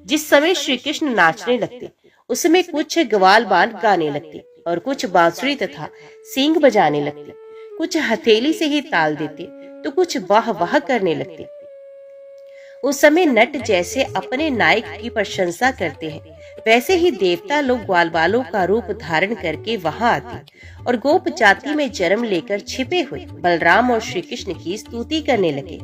जिस समय श्री कृष्ण नाचने लगते, उसमें कुछ ग्वालबाल गाने लगते और कुछ बांसुरी तथा सींग बजाने लगते। कुछ हथेली से ही ताल देते, तो कुछ वाह वाह करने लगते। उस समय नट जैसे अपने नायक की प्रशंसा करते हैं, वैसे ही देवता लोग ग्वालबालों का रूप धारण करके वहां आते और गोप जाति में जन्म लेकर छिपे हुए बलराम और श्री कृष्ण की स्तुति करने लगे।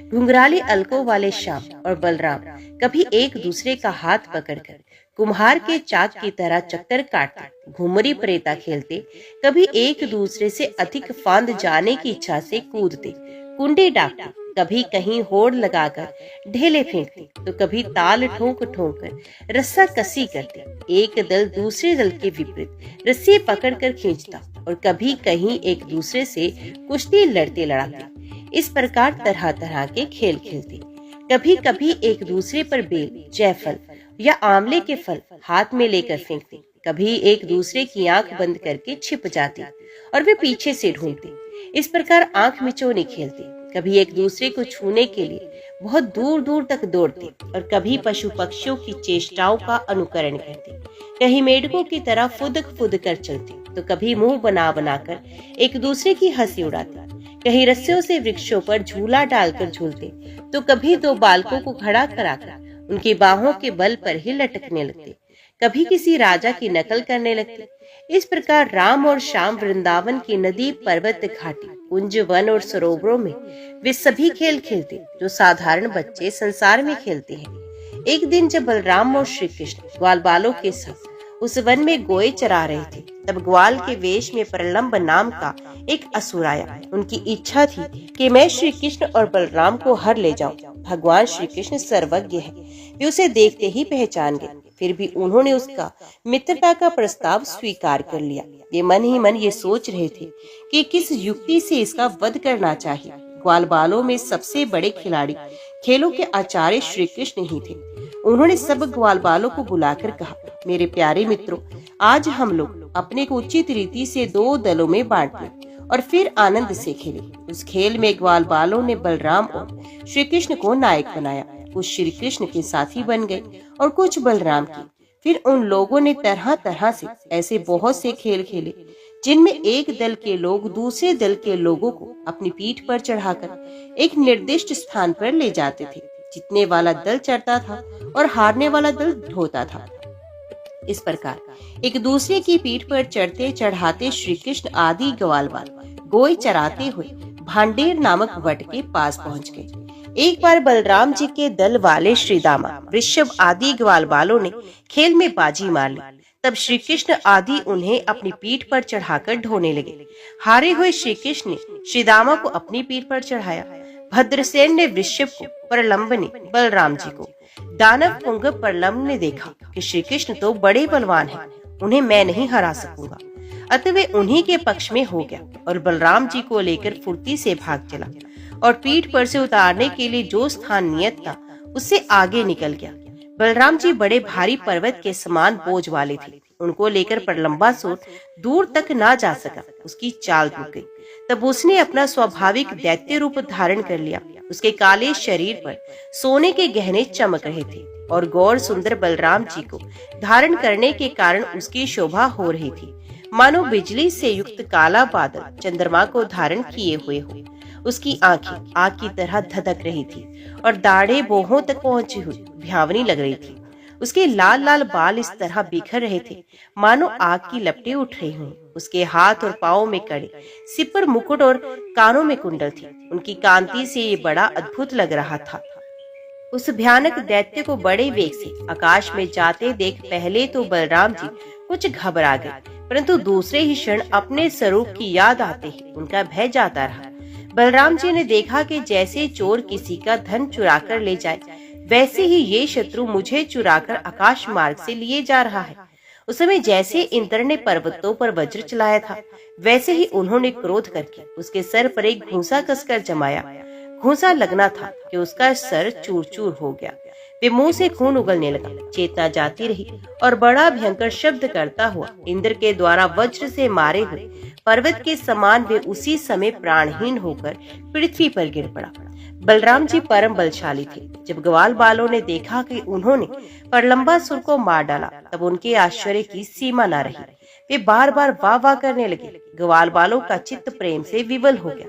घुंघराली अलकों वाले श्याम और बलराम कभी एक दूसरे का हाथ पकड़कर कुम्हार के चाक की तरह चक्कर काटते, घुमरी परेता खेलते, कभी एक दूसरे से अधिक फांद जाने की इच्छा से कूदते, कुंडे डाकते, कभी कहीं होड़ लगाकर ढेले फेंकते, तो कभी ताल ठोंक ठोंक कर रस्सा कसी करते। एक दल दूसरे दल के विपरीत रस्सी पकड़कर खींचता और कभी कहीं एक दूसरे से कुश्ती लड़ते लड़ाते। इस प्रकार तरह तरह के खेल खेलते। कभी कभी एक दूसरे पर बेल, जायफल या आंवले के फल हाथ में लेकर फेंकते, कभी एक दूसरे की आंख बंद करके छिप जाते और वे पीछे से ढूंढते। इस प्रकार आंख मिचौनी खेलते। कभी एक दूसरे को छूने के लिए बहुत दूर दूर तक दौड़ते और कभी पशु पक्षियों की चेष्टाओं का अनुकरण करते। कहीं मेढकों की तरह फुदक फुद कर चलते, तो कभी मुंह बना बनाकर एक दूसरे की हंसी उड़ाते। कहीं रस्सियों से वृक्षों पर झूला डालकर झूलते, तो कभी दो बालकों को खड़ा कराकर उनकी बाहों के बल पर ही लटकने लगते, कभी किसी राजा की नकल करने लगते। इस प्रकार राम और श्याम वृंदावन की नदी, पर्वत, घाटी, कुंज, वन और सरोवरों में वे सभी खेल खेलते जो साधारण बच्चे संसार में खेलते हैं। एक दिन जब बलराम और श्री कृष्ण ग्वालबालों के साथ उस वन में गोए चरा रहे थे, तब ग्वाल के वेश में प्रलंब नाम का एक असुर आया। उनकी इच्छा थी कि मैं श्री कृष्ण और बलराम को हर ले जाऊं। भगवान श्री कृष्ण सर्वज्ञ है, वे उसे देखते ही पहचान गए। फिर भी उन्होंने उसका मित्रता का प्रस्ताव स्वीकार कर लिया। वे मन ही मन ये सोच रहे थे कि किस युक्ति से इसका वध करना चाहिए। ग्वालबालों में सबसे बड़े खिलाड़ी, खेलों के आचार्य श्री कृष्ण ही थे। उन्होंने सब ग्वालबालों को बुलाकर कहा, मेरे प्यारे मित्रों, आज हम लोग अपने को उचित रीति से दो दलों में बांट लें और फिर आनंद से खेले। उस खेल में ग्वालबालों ने बलराम और श्री कृष्ण को नायक बनाया। कुछ श्री कृष्ण के साथी बन गए और कुछ बलराम की। फिर उन लोगों ने तरह तरह से ऐसे बहुत से खेल खेले जिनमें एक दल के लोग दूसरे दल के लोगों को अपनी पीठ पर चढ़ाकर एक निर्दिष्ट स्थान पर ले जाते थे। जीतने वाला दल चढ़ता था और हारने वाला दल ढोता था। इस प्रकार एक दूसरे की पीठ पर चढ़ते चढ़ाते श्री कृष्ण आदि ग्वालबाल गोई चराते हुए भांडेर नामक वट के पास पहुंच गए। एक बार बलराम जी के दल वाले श्रीदामा, वृषभ आदि ग्वालबालों ने खेल में बाजी मार ली। तब श्री कृष्ण आदि उन्हें अपनी पीठ पर चढ़ाकर ढोने लगे। हारे हुए श्री कृष्ण ने श्रीदामा को अपनी पीठ पर चढ़ाया। भद्रसेन ने वृषभ को, प्रलंब ने बलराम जी को। दानव पुंग प्रलंब ने देखा कि श्री कृष्ण तो बड़े बलवान हैं, उन्हें मैं नहीं हरा सकूंगा। अतः वे उन्हीं के पक्ष में हो गया और बलराम जी को लेकर फुर्ती से भाग चला और पीठ पर से उतारने के लिए जो स्थान नियत था उससे आगे निकल गया। बलराम जी बड़े भारी पर्वत के समान बोझ वाले थे। उनको लेकर प्रलंबासुर दूर तक ना जा सका। उसकी चाल रुक गई। तब उसने अपना स्वाभाविक दैत्य रूप धारण कर लिया। उसके काले शरीर पर सोने के गहने चमक रहे थे और गौर सुंदर बलराम जी को धारण करने के कारण उसकी शोभा हो रही थी। मानो बिजली से युक्त काला बादल चंद्रमा को धारण किए हुए हो। उसकी आंखें आग की तरह धधक रही थी और दाढ़ें भौहों तक पहुंची हुई भयावनी लग रही थी। उसके लाल लाल बाल इस तरह बिखर रहे थे मानो आग की लपटें उठ रही हुई। उसके हाथ और पाँव में कड़े, सिर पर मुकुट और कानों में कुंडल थी। उनकी कांति से ये बड़ा अद्भुत लग रहा था। उस भयानक दैत्य को बड़े वेग से आकाश में जाते देख पहले तो बलराम जी कुछ घबरा गए, परंतु दूसरे ही क्षण अपने स्वरूप की याद आते ही उनका भय जाता रहा। बलराम जी ने देखा कि जैसे चोर किसी का धन चुरा कर ले जाए, वैसे ही ये शत्रु मुझे चुराकर आकाश मार्ग से लिए जा रहा है। उस समय जैसे इंद्र ने पर्वतों पर वज्र चलाया था, वैसे ही उन्होंने क्रोध करके उसके सर पर एक घूंसा कसकर जमाया। घूंसा लगना था कि उसका सर चूर चूर हो गया। वे मुंह से खून उगलने लगा, चेतना जाती रही और बड़ा भयंकर शब्द करता हुआ इंद्र के द्वारा वज्र से मारे हुए पर्वत के समान वे उसी समय प्राणहीन होकर पृथ्वी पर गिर पड़ा। बलराम जी परम बलशाली थे। जब ग्वाल बालों ने देखा कि उन्होंने प्रलंबासुर को मार डाला, तब उनके आश्चर्य की सीमा न रही। वे बार बार वाह वाह करने लगे। ग्वाल बालों का चित्त प्रेम से विवल हो गया।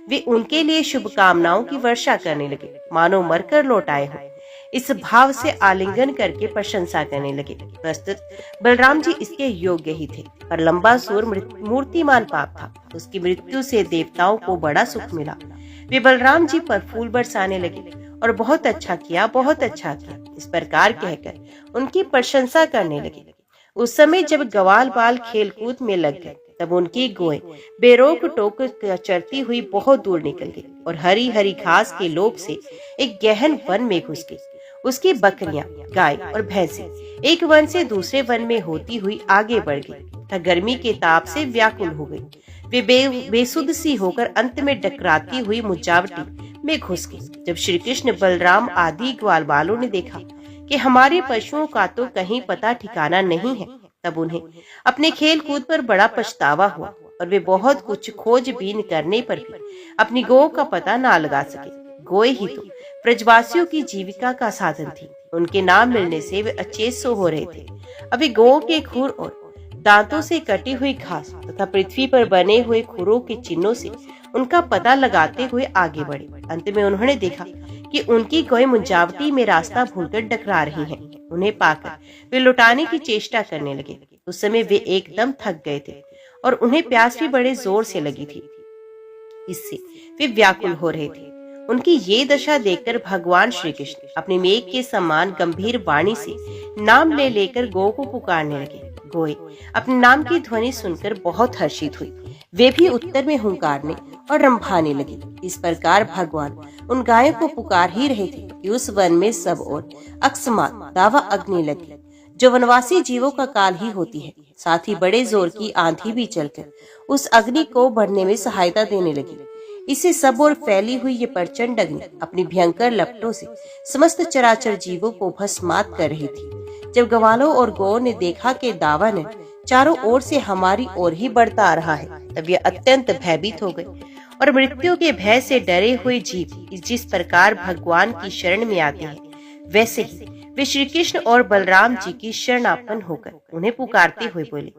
वे उनके लिए शुभकामनाओं की वर्षा करने लगे, मानो मरकर लौट आए हों। इस भाव से आलिंगन करके प्रशंसा करने लगे। प्रस्तुत बलराम जी इसके योग्य ही थे। प्रलंबासुर मूर्तिमान पाप था। उसकी मृत्यु से देवताओं को बड़ा सुख मिला। वे बलराम जी पर फूल बरसाने लगे और बहुत अच्छा किया, बहुत अच्छा किया, इस प्रकार कहकर उनकी प्रशंसा करने लगे। उस समय जब ग्वाल बाल खेलकूद में लग गए, तब उनकी गोएं बेरोक टोक चरती हुई बहुत दूर निकल गई और हरी हरी घास के लोभ से एक गहन वन में घुस गई। उसकी बकरियां, गाय और भैंसें एक वन से दूसरे वन में होती हुई आगे बढ़ गई तथा गर्मी के ताप से व्याकुल हो गई। वे बेसुध सी होकर अंत में डकराती हुई मुजावटी में घुस गई। जब श्री कृष्ण, बलराम आदि ग्वाल बालों ने देखा कि हमारे पशुओं का तो कहीं पता ठिकाना नहीं है, तब उन्हें अपने खेल कूद पर बड़ा पछतावा हुआ और वे बहुत कुछ खोजबीन करने पर भी अपनी गौ का पता ना लगा सके। गोए ही तो ब्रजवासियों की जीविका का साधन थी। उनके नाम मिलने से वे अचेत सो हो रहे थे। अभी गौ के खुर और दांतों से कटी हुई घास तथा पृथ्वी पर बने हुए खुरों के चिन्हों से उनका पता लगाते हुए आगे बढ़े। अंत में उन्होंने देखा कि उनकी गौएं मुंजावटी में रास्ता भूलकर डकरा रही हैं। उन्हें पाकर वे लौटाने की चेष्टा करने लगे। उस समय वे एकदम थक गए थे और उन्हें प्यास भी बड़े जोर से लगी थी। इससे वे व्याकुल हो रहे थे। उनकी ये दशा देखकर भगवान श्री कृष्ण अपने मेघ के समान गंभीर वाणी से नाम ले लेकर गौ को पुकारने लगे। गोए अपने नाम की ध्वनि सुनकर बहुत हर्षित हुई। वे भी उत्तर में हुंकारने और रंभाने लगी। इस प्रकार भगवान उन गायों को पुकार ही रहे थे कि उस वन में सब ओर अकस्मात दावा अग्नि लगी, जो वनवासी जीवों का काल ही होती है। साथ ही बड़े जोर की आंधी भी चलकर उस अग्नि को बढ़ने में सहायता देने लगी। इससे सब ओर फैली हुई ये प्रचंड अग्नि अपनी भयंकर लपटों से समस्त चराचर जीवों को भस्मात कर रही थी। जब ग्वालों और गौओं ने देखा कि दावानल चारों ओर से हमारी ओर ही बढ़ता आ रहा है, तब ये अत्यंत भयभीत हो गए और मृत्यु के भय से डरे हुए जीव जिस प्रकार भगवान की शरण में आते हैं, वैसे ही वे श्री कृष्ण और बलराम जी की शरणापन्न होकर उन्हें पुकारते हुए बोले,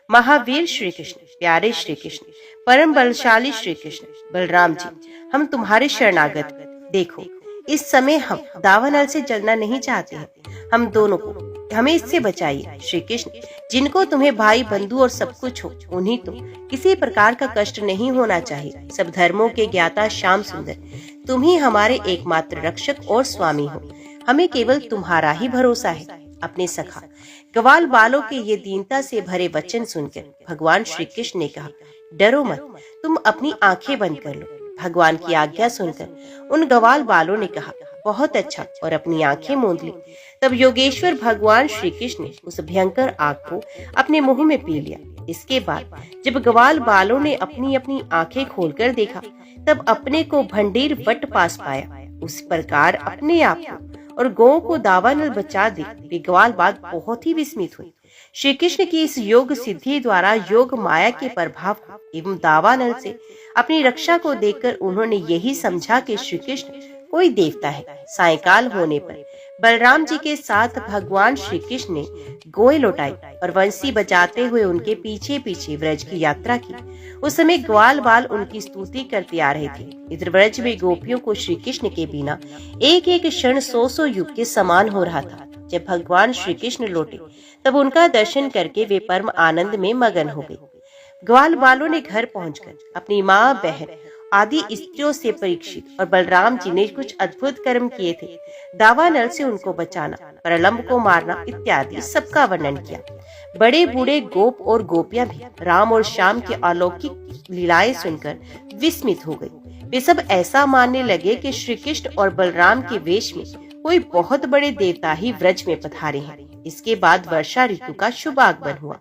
महावीर श्री कृष्ण, प्यारे श्री कृष्ण, परम बलशाली श्री कृष्ण, बलराम जी, हम तुम्हारे शरणागत। देखो, इस समय हम दावानल से जलना नहीं चाहते हैं। हम दोनों को हमें इससे बचाइए। श्री कृष्ण, जिनको तुम्हें भाई बंधु और सब कुछ हो, उन्हीं तो किसी प्रकार का कष्ट नहीं होना चाहिए। सब धर्मों के ज्ञाता श्याम सुंदर, तुम ही हमारे एकमात्र रक्षक और स्वामी हो। हमें केवल तुम्हारा ही भरोसा है। अपने सखा ग्वाल बालों के ये दीनता से भरे वचन सुनकर भगवान श्री कृष्ण ने कहा, डरो मत, तुम अपनी आंखें बंद कर लो। भगवान की आज्ञा सुनकर उन ग्वाल बालों ने कहा, बहुत अच्छा, और अपनी आंखें मूंद ली। तब योगेश्वर भगवान श्री कृष्ण ने उस भयंकर आग को अपने मुंह में पी लिया। इसके बाद जब ग्वाल बालों ने अपनी अपनी आंखें खोलकर देखा, तब अपने को भंडीर वट पास पाया। उस प्रकार अपने आप को और गौ को दावानल बचा दे वे ग्वाल बाग बहुत ही विस्मित हुए। श्री कृष्ण की इस योग सिद्धि द्वारा योग माया के प्रभाव को एवं दावानल से अपनी रक्षा को देखकर उन्होंने यही समझा कि श्री कृष्ण कोई देवता है। सायंकाल होने पर बलराम जी के साथ भगवान श्री कृष्ण ने गोए लौटाई और वंशी बजाते हुए उनके पीछे पीछे व्रज की यात्रा की। उस समय ग्वाल बाल उनकी स्तुति करते आ रहे थे। इधर व्रज में गोपियों को श्री कृष्ण के बिना एक एक क्षण 100 युग के समान हो रहा था। जब भगवान श्री कृष्ण लौटे तब उनका दर्शन करके वे परम आनंद में मगन हो गए। ग्वाल बालों ने घर पहुंचकर अपनी माँ, बहन आदि स्त्रियों से परीक्षित और बलराम जी ने कुछ अद्भुत कर्म किए थे, दावानल से उनको बचाना, प्रलंब को मारना इत्यादि सबका वर्णन किया। बड़े बूढ़े गोप और गोपियां भी राम और श्याम की अलौकिक लीलाएं सुनकर विस्मित हो गए। वे सब ऐसा मानने लगे कि श्री कृष्ण और बलराम के वेश में कोई बहुत बड़े देवता ही व्रज में पधारे हैं। इसके बाद वर्षा ऋतु का शुभ आगमन हुआ।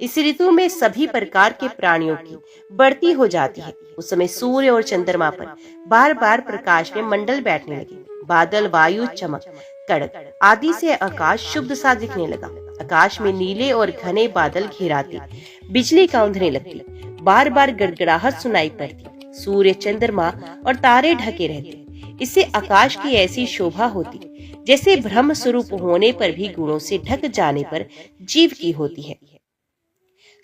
इस ऋतु में सभी प्रकार के प्राणियों की बढ़ती हो जाती है। उस समय सूर्य और चंद्रमा पर बार बार प्रकाश में मंडल बैठने लगे। बादल, वायु, चमक, कड़क आदि से आकाश शुद्ध सा दिखने लगा। आकाश में नीले और घने बादल घेराते, बिजली कांधने लगती, बार बार गड़गड़ाहट सुनाई पड़ती। सूर्य, चंद्रमा और तारे ढके रहते। इससे आकाश की ऐसी शोभा होती जैसे ब्रह्म स्वरूप होने पर भी गुणों से ढक जाने पर जीव की होती है।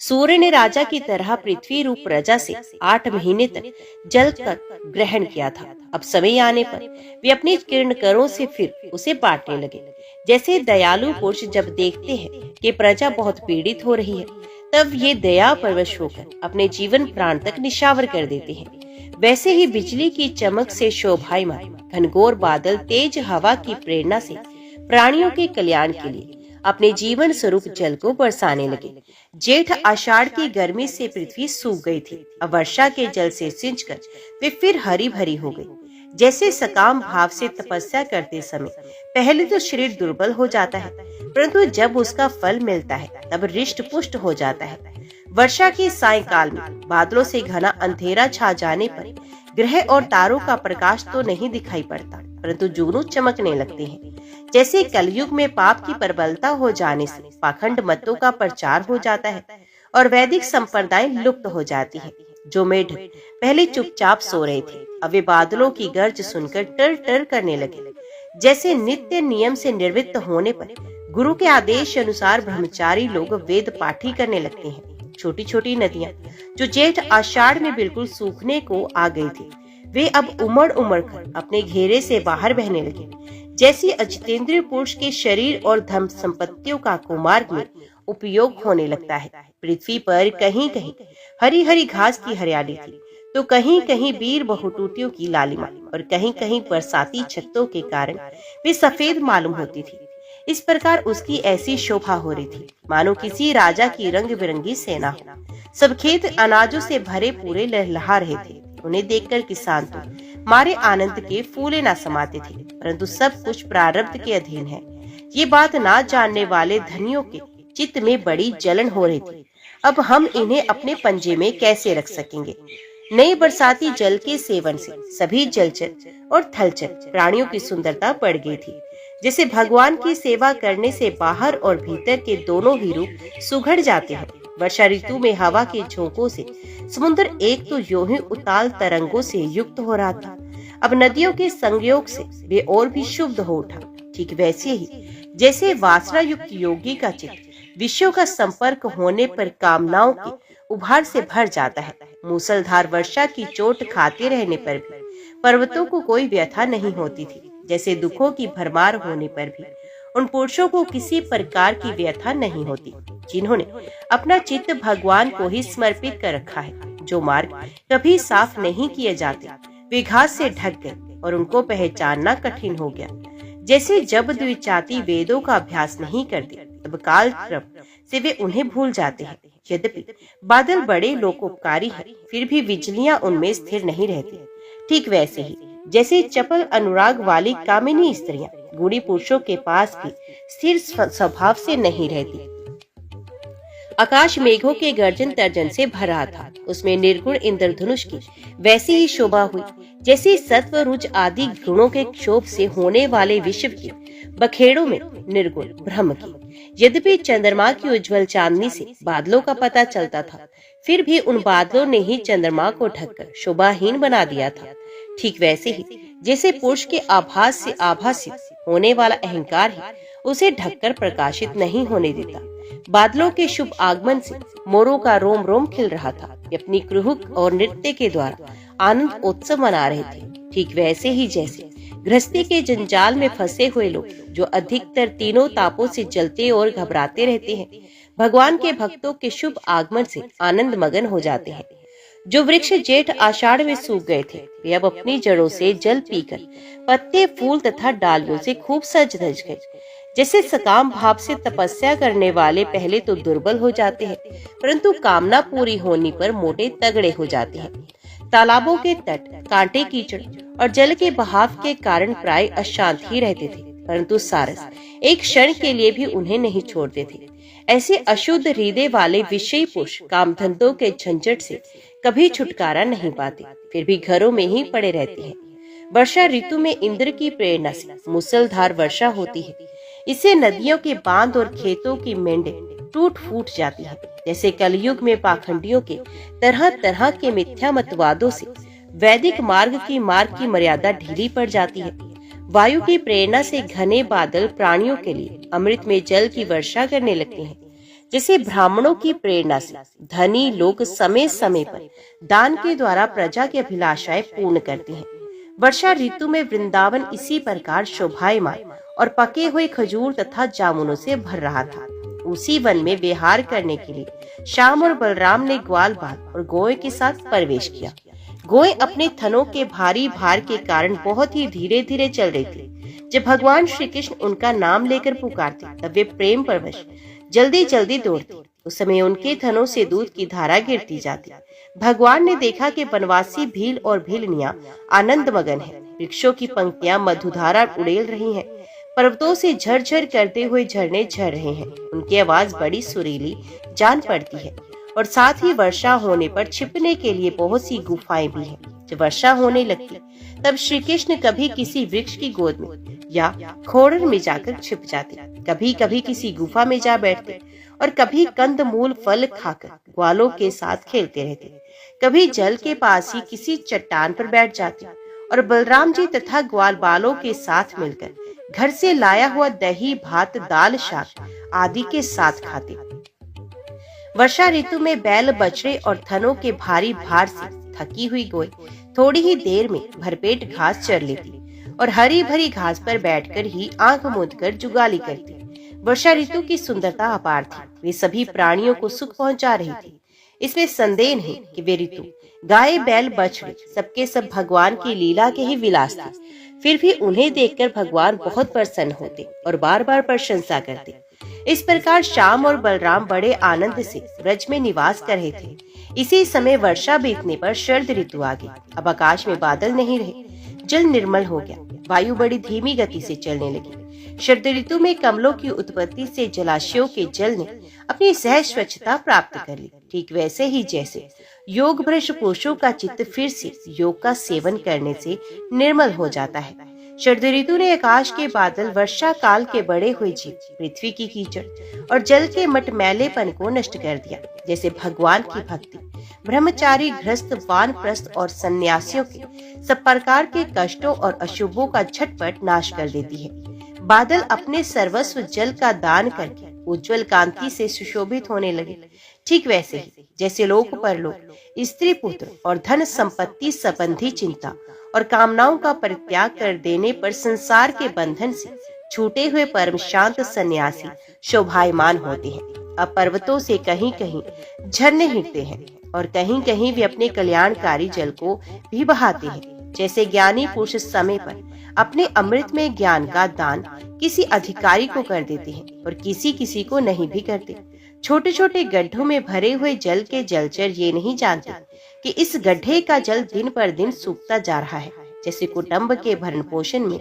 सूर्य ने राजा की तरह पृथ्वी रूप प्रजा से 8 महीने तक जल का ग्रहण किया था। अब समय आने पर वे अपनी किरणकरों से फिर उसे बांटने लगे। जैसे दयालु पुरुष जब देखते हैं कि प्रजा बहुत पीड़ित हो रही है, तब ये दया परवश होकर अपने जीवन प्राण तक निशावर कर देते हैं। वैसे ही बिजली की चमक से शोभायमान घनघोर बादल तेज हवा की प्रेरणा से प्राणियों के कल्याण के लिए अपने जीवन स्वरूप जल को बरसाने लगे। जेठ आषाढ़ की गर्मी से पृथ्वी सूख गई थी। अब वर्षा के जल से सिंचकर वे फिर हरी भरी हो गई। जैसे सकाम भाव से तपस्या करते समय पहले तो शरीर दुर्बल हो जाता है, परंतु जब उसका फल मिलता है तब हृष्ट पुष्ट हो जाता है। वर्षा के सायंकाल में बादलों से घना अंधेरा छा जाने पर ग्रह और तारों का प्रकाश तो नहीं दिखाई पड़ता, परंतु जुगनू चमकने लगते हैं। जैसे कलयुग में पाप की प्रबलता हो जाने से पाखंड मतों का प्रचार हो जाता है और वैदिक संप्रदाय लुप्त हो जाती है। जो मेढक पहले चुपचाप सो रहे थे, अब वे बादलों की गर्ज सुनकर टर टर करने लगे। जैसे नित्य नियम से निवृत्त होने पर गुरु के आदेश अनुसार ब्रह्मचारी लोग वेद पाठी करने लगते हैं। छोटी छोटी नदियां जो जेठ आषाढ़ में बिल्कुल सूखने को आ गई थी, वे अब उमड़ उमड़ कर अपने घेरे से बाहर बहने लगे। जैसी अजितेंद्रिय पुरुष के शरीर और धन संपत्तियों का कुमार्ग में उपयोग होने लगता है। पृथ्वी पर कहीं कहीं हरी हरी घास की हरियाली थी, तो कहीं कहीं बीर बहुटूटियों की लालिमा और कहीं कहीं बरसाती छत्तों के कारण वे सफेद मालूम होती थी। इस प्रकार उसकी ऐसी शोभा हो रही थी मानो किसी राजा की रंग बिरंगी सेना हो। सब खेत अनाजों से भरे पूरे लहलहा रहे थे। उन्हें देखकर किसान तो मारे आनंद के फूले ना समाते थे, परंतु सब कुछ प्रारब्ध के अधीन है। ये बात ना जानने वाले धनियों के चित्त में बड़ी जलन हो रही थी। अब हम इन्हें अपने पंजे में कैसे रख सकेंगे। नए बरसाती जल के सेवन से सभी जलचर और थलचर प्राणियों की सुंदरता बढ़ गई थी। जैसे भगवान की सेवा करने से बाहर और भीतर के दोनों ही रूप सुघड़ जाते हैं। वर्षा ऋतु में हवा के झोंकों से समुद्र एक तो यूं ही उताल तरंगों से युक्त हो रहा था, अब नदियों के संयोग से वे और भी शुद्ध हो उठा। ठीक वैसे ही जैसे वासना युक्त योगी का चित्त विषयों का संपर्क होने पर कामनाओं के उभार से भर जाता है। मूसलधार वर्षा की चोट खाते रहने पर भी पर्वतों को कोई व्यथा नहीं होती थी। जैसे दुखों की भरमार होने पर भी उन पुरुषों को किसी प्रकार की व्यथा नहीं होती, जिन्होंने अपना चित्त भगवान को ही समर्पित कर रखा है। जो मार्ग कभी साफ नहीं किए जाते वे घास से ढक गए और उनको पहचानना कठिन हो गया। जैसे जब द्विजाति वेदों का अभ्यास नहीं करते तब काल क्रम से वे उन्हें भूल जाते हैं। यद्यपि बादल बड़े लोकोपकारी हैं, फिर भी बिजलियां उनमें स्थिर नहीं रहती। ठीक वैसे ही जैसे चपल अनुराग वाली कामिनी स्त्रियां गुणी पुरुषों के पास भी स्थिर स्वभाव से नहीं रहती। आकाश मेघों के गर्जन तर्जन से भरा था। उसमें निर्गुण इंद्रधनुष की वैसी ही शोभा हुई जैसी सत्व रुज आदि गुणों के क्षोभ से होने वाले विश्व के बखेड़ों में निर्गुण ब्रह्म की। यद्यपि चंद्रमा की उज्जवल चांदनी से बादलों का पता चलता था, फिर भी उन बादलों ने ही चंद्रमा को ढककर शोभाहीन बना दिया था। ठीक वैसे ही जैसे पुरुष के आभास से आभासित होने वाला अहंकार ही उसे ढककर प्रकाशित नहीं होने देता। बादलों के शुभ आगमन से मोरों का रोम रोम खिल रहा था। वे अपनी कुहुक और नृत्य के द्वारा आनंद उत्सव मना रहे थे। ठीक वैसे ही जैसे गृहस्थी के जंजाल में फंसे हुए लोग जो अधिकतर तीनों तापों से जलते और घबराते रहते हैं, भगवान के भक्तों के शुभ आगमन से आनंद मगन हो जाते हैं। जो वृक्ष जेठ आषाढ़ में सूख गए थे, वे अब अपनी जड़ों से जल पीकर पत्ते, फूल तथा डालियों से खूब सज धज गए। जैसे सकाम भाव से तपस्या करने वाले पहले तो दुर्बल हो जाते हैं, परंतु कामना पूरी होने पर मोटे तगड़े हो जाते हैं। तालाबों के तट कांटे, कीचड़ और जल के बहाव के कारण प्राय अशांत ही रहते थे, परंतु सारस एक क्षण के लिए भी उन्हें नहीं छोड़ते थे। ऐसे अशुद्ध हृदय वाले विषयी पुरुष कामधंधों के झंझट से कभी छुटकारा नहीं पाते, फिर भी घरों में ही पड़े रहते हैं। वर्षा ऋतु में इंद्र की प्रेरणा से मूसलधार वर्षा होती है। इससे नदियों के बांध और खेतों की मेंढे टूट फूट जाती है। जैसे कलयुग में पाखंडियों के तरह तरह के मिथ्या मतवादों से वैदिक मार्ग की मर्यादा ढीली पड़ जाती है। वायु की प्रेरणा से घने बादल प्राणियों के लिए अमृत में जल की वर्षा करने लगते हैं। जैसे ब्राह्मणों की प्रेरणा से धनी लोग समय समय पर दान के द्वारा प्रजा की अभिलाषाएं पूर्ण करते हैं। वर्षा ऋतु में वृंदावन इसी प्रकार शोभायमान और पके हुए खजूर तथा जामुनों से भर रहा था। उसी वन में विहार करने के लिए श्याम और बलराम ने ग्वाल बाल और गोए के साथ प्रवेश किया। गोए अपने थनों के भारी भार के कारण बहुत ही धीरे धीरे चल रही थी। जब भगवान श्री कृष्ण उनका नाम लेकर पुकारते, तब वे प्रेम परवश जल्दी जल्दी दौड़ती। उस समय उनके थनों से दूध की धारा गिरती जाती। भगवान ने देखा कि वनवासी भील और भीलनियां आनंद मगन है। वृक्षों की पंक्तियां मधुधारा उड़ेल रही हैं। पर्वतों से झरझर करते हुए झरने झर रहे हैं। उनकी आवाज बड़ी सुरीली जान पड़ती है और साथ ही वर्षा होने पर छिपने के लिए बहुत सी गुफाएं भी हैं। जब वर्षा होने लगती, तब श्री कृष्ण कभी किसी वृक्ष की गोद में या खोड़र में जाकर छिप जाते, कभी कभी किसी गुफा में जा बैठते और कभी कंद मूल फल खाकर ग्वालों के साथ खेलते रहते। कभी जल के पास ही किसी चट्टान पर बैठ जाते और बलराम जी तथा ग्वाल बालों के साथ मिलकर घर से लाया हुआ दही, भात, दाल, शाक आदि के साथ खाते। वर्षा ऋतु में बैल, बछड़े और थनों के भारी भार से थकी हुई गोई थोड़ी ही देर में भरपेट घास चर लेती और हरी भरी घास पर बैठकर ही आंख मूंदकर जुगाली करती। वर्षा ऋतु की सुंदरता अपार थी। वे सभी प्राणियों को सुख पहुंचा रही थी। इसमें संदेह नहीं कि वे ऋतु गाय, बैल, बछड़े सबके सब भगवान की लीला के ही विलास थे। फिर भी उन्हें देखकर भगवान बहुत प्रसन्न होते और बार बार प्रशंसा करते। इस प्रकार श्याम और बलराम बड़े आनंद से ब्रज में निवास कर रहे थे। इसी समय वर्षा बीतने पर शरद ऋतु आ गई। अब आकाश में बादल नहीं रहे, जल निर्मल हो गया। वायु बड़ी धीमी गति से चलने लगी। शरद ऋतु में कमलों की उत्पत्ति से जलाशयों के जल ने अपनी सहज स्वच्छता प्राप्त कर ली। ठीक वैसे ही जैसे योग भ्रष्ट पुरुषों का चित्त फिर से योग का सेवन करने से निर्मल हो जाता है। शरद ऋतु ने आकाश के बादल, वर्षा काल के बड़े हुए जीव, पृथ्वी की कीचड़ और जल के मटमैलेपन को नष्ट कर दिया। जैसे भगवान की भक्ति ब्रह्मचारी, गृहस्थ, वानप्रस्थ और सन्यासियों के सब प्रकार के कष्टों और अशुभों का झटपट नाश कर देती है। बादल अपने सर्वस्व जल का दान करके उज्जवल कांति से सुशोभित होने लगे। ठीक वैसे ही जैसे लोक परलोक, स्त्री पुत्र और धन संपत्ति संबंधी चिंता और कामनाओं का परित्याग कर देने पर संसार के बंधन से छूटे हुए परम शांत सन्यासी शोभायमान होते हैं। अब पर्वतों से कहीं कहीं झरने हिलते हैं और कहीं कहीं वे अपने कल्याणकारी जल को भी बहाते हैं। जैसे ज्ञानी पुरुष समय पर अपने अमृत में ज्ञान का दान किसी अधिकारी को कर देते हैं और किसी किसी को नहीं भी करते। छोटे छोटे गड्ढों में भरे हुए जल के जलचर ये नहीं जानते कि इस गड्ढे का जल दिन पर दिन सूखता जा रहा है। जैसे कुटुंब के भरण पोषण में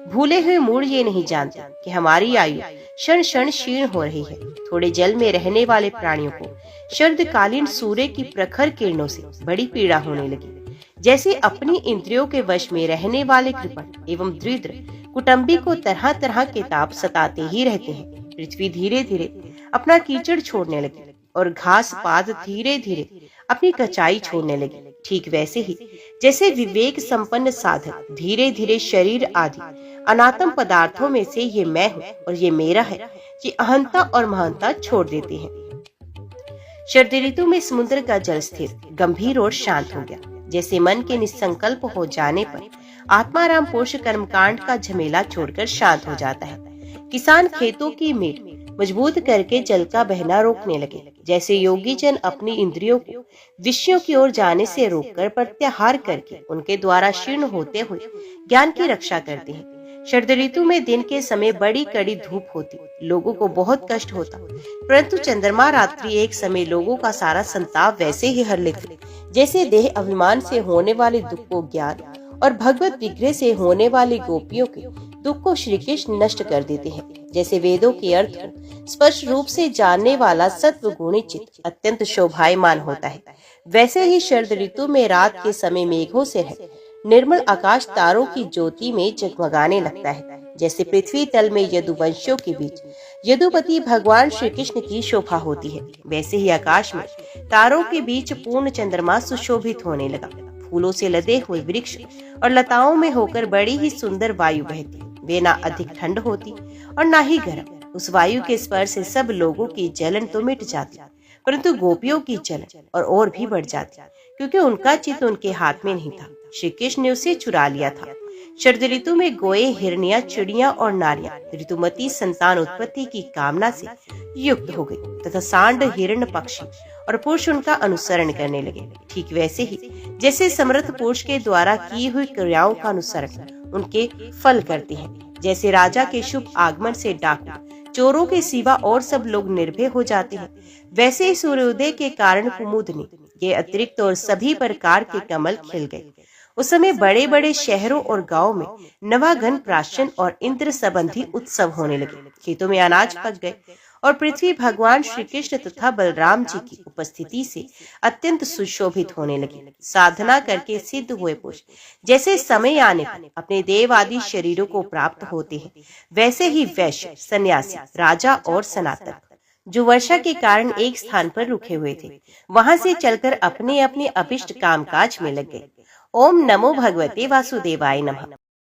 भूले हुए मूड ये नहीं जानते कि हमारी आयु क्षण क्षण क्षीण हो रही है। थोड़े जल में रहने वाले प्राणियों को शरदकालीन सूर्य की प्रखर किरणों से बड़ी पीड़ा होने लगी। जैसे अपनी इंद्रियों के वश में रहने वाले कृपण एवं दरिद्र कुटुंबी को तरह तरह के ताप सताते ही रहते हैं। पृथ्वी धीरे धीरे अपना कीचड़ छोड़ने लगी और घास पात धीरे धीरे अपनी कचाई छोड़ने लगी। ठीक वैसे ही जैसे विवेक संपन्न साधक धीरे धीरे शरीर आदि अनात्म पदार्थों में से ये मैं हूँ और ये मेरा है कि अहंता और महानता छोड़ देते हैं। शरद ऋतु में समुद्र का जल स्थिर, गंभीर और शांत हो गया। जैसे मन के निसंकल्प हो जाने पर आत्माराम पुरुष कर्मकांड का झमेला छोड़कर शांत हो जाता है। किसान खेतों की मेड़ मजबूत करके जल का बहना रोकने लगे। जैसे योगी जन अपनी इंद्रियों को विषयों की ओर जाने से रोककर प्रत्याहार करके उनके द्वारा शीर्ण होते हुए ज्ञान की रक्षा करते हैं। शरद ऋतु में दिन के समय बड़ी कड़ी धूप होती, लोगों को बहुत कष्ट होता, परंतु चंद्रमा रात्रि एक समय लोगों का सारा संताप वैसे ही हर लेते जैसे देह अभिमान से होने वाले दुख को ज्ञान और भगवत विग्रह से होने वाली गोपियों के दुख को श्री कृष्ण नष्ट कर देते हैं। जैसे वेदों के अर्थ को स्पष्ट रूप से जानने वाला सत्व गुणी चित्त अत्यंत शोभायमान होता है, वैसे ही शरद ऋतु में रात के समय मेघों से रहित निर्मल आकाश तारों की ज्योति में जगमगाने लगता है। जैसे पृथ्वी तल में यदुवंशियों के बीच यदुपति भगवान श्री कृष्ण की शोभा होती है, वैसे ही आकाश में तारों के बीच पूर्ण चंद्रमा सुशोभित होने लगा। फूलों से लदे हुए वृक्ष और लताओं में होकर बड़ी ही सुंदर वायु बहती, वे ना अधिक ठंड होती और ना ही गर्म। उस वायु के स्पर्श से सब लोगों की जलन तो मिट जाती, परंतु गोपियों की जलन और भी बढ़ जाती, क्योंकि उनका चित्त उनके हाथ में नहीं था, श्री कृष्ण ने उसे चुरा लिया था। शरद ऋतु में गोए, हिरनिया, चिड़िया और नारियां ऋतुमती संतान उत्पत्ति की कामना से युक्त हो गई तथा सांड, हिरण, पक्षी और पुरुष उनका अनुसरण करने लगे। ठीक वैसे ही जैसे समर्थ पुरुष के द्वारा की हुई क्रियाओं का अनुसरण उनके फल करते हैं। जैसे राजा के शुभ आगमन से डाकू, चोरों के सिवा और सब लोग निर्भय हो जाते हैं, वैसे ही सूर्योदय के कारण कुमुदनी के अतिरिक्त और सभी प्रकार के कमल खिल गए। उस समय बड़े बड़े शहरों और गांवों में नवागन, प्राशन और इंद्र संबंधी उत्सव होने लगे। खेतों में अनाज पक गए और पृथ्वी भगवान श्री कृष्ण तथा बलराम जी की उपस्थिति से अत्यंत सुशोभित होने लगी। साधना करके सिद्ध हुए पुरुष जैसे समय आने पर अपने देव आदि शरीरों को प्राप्त होते हैं, वैसे ही वैश्य, सन्यासी, राजा और सनातन जो वर्षा के कारण एक स्थान पर रुके हुए थे, वहां से चलकर अपने अपने अभिष्ट कामकाज में लग गए। ओम नमो भगवते वासुदेवाय नमः।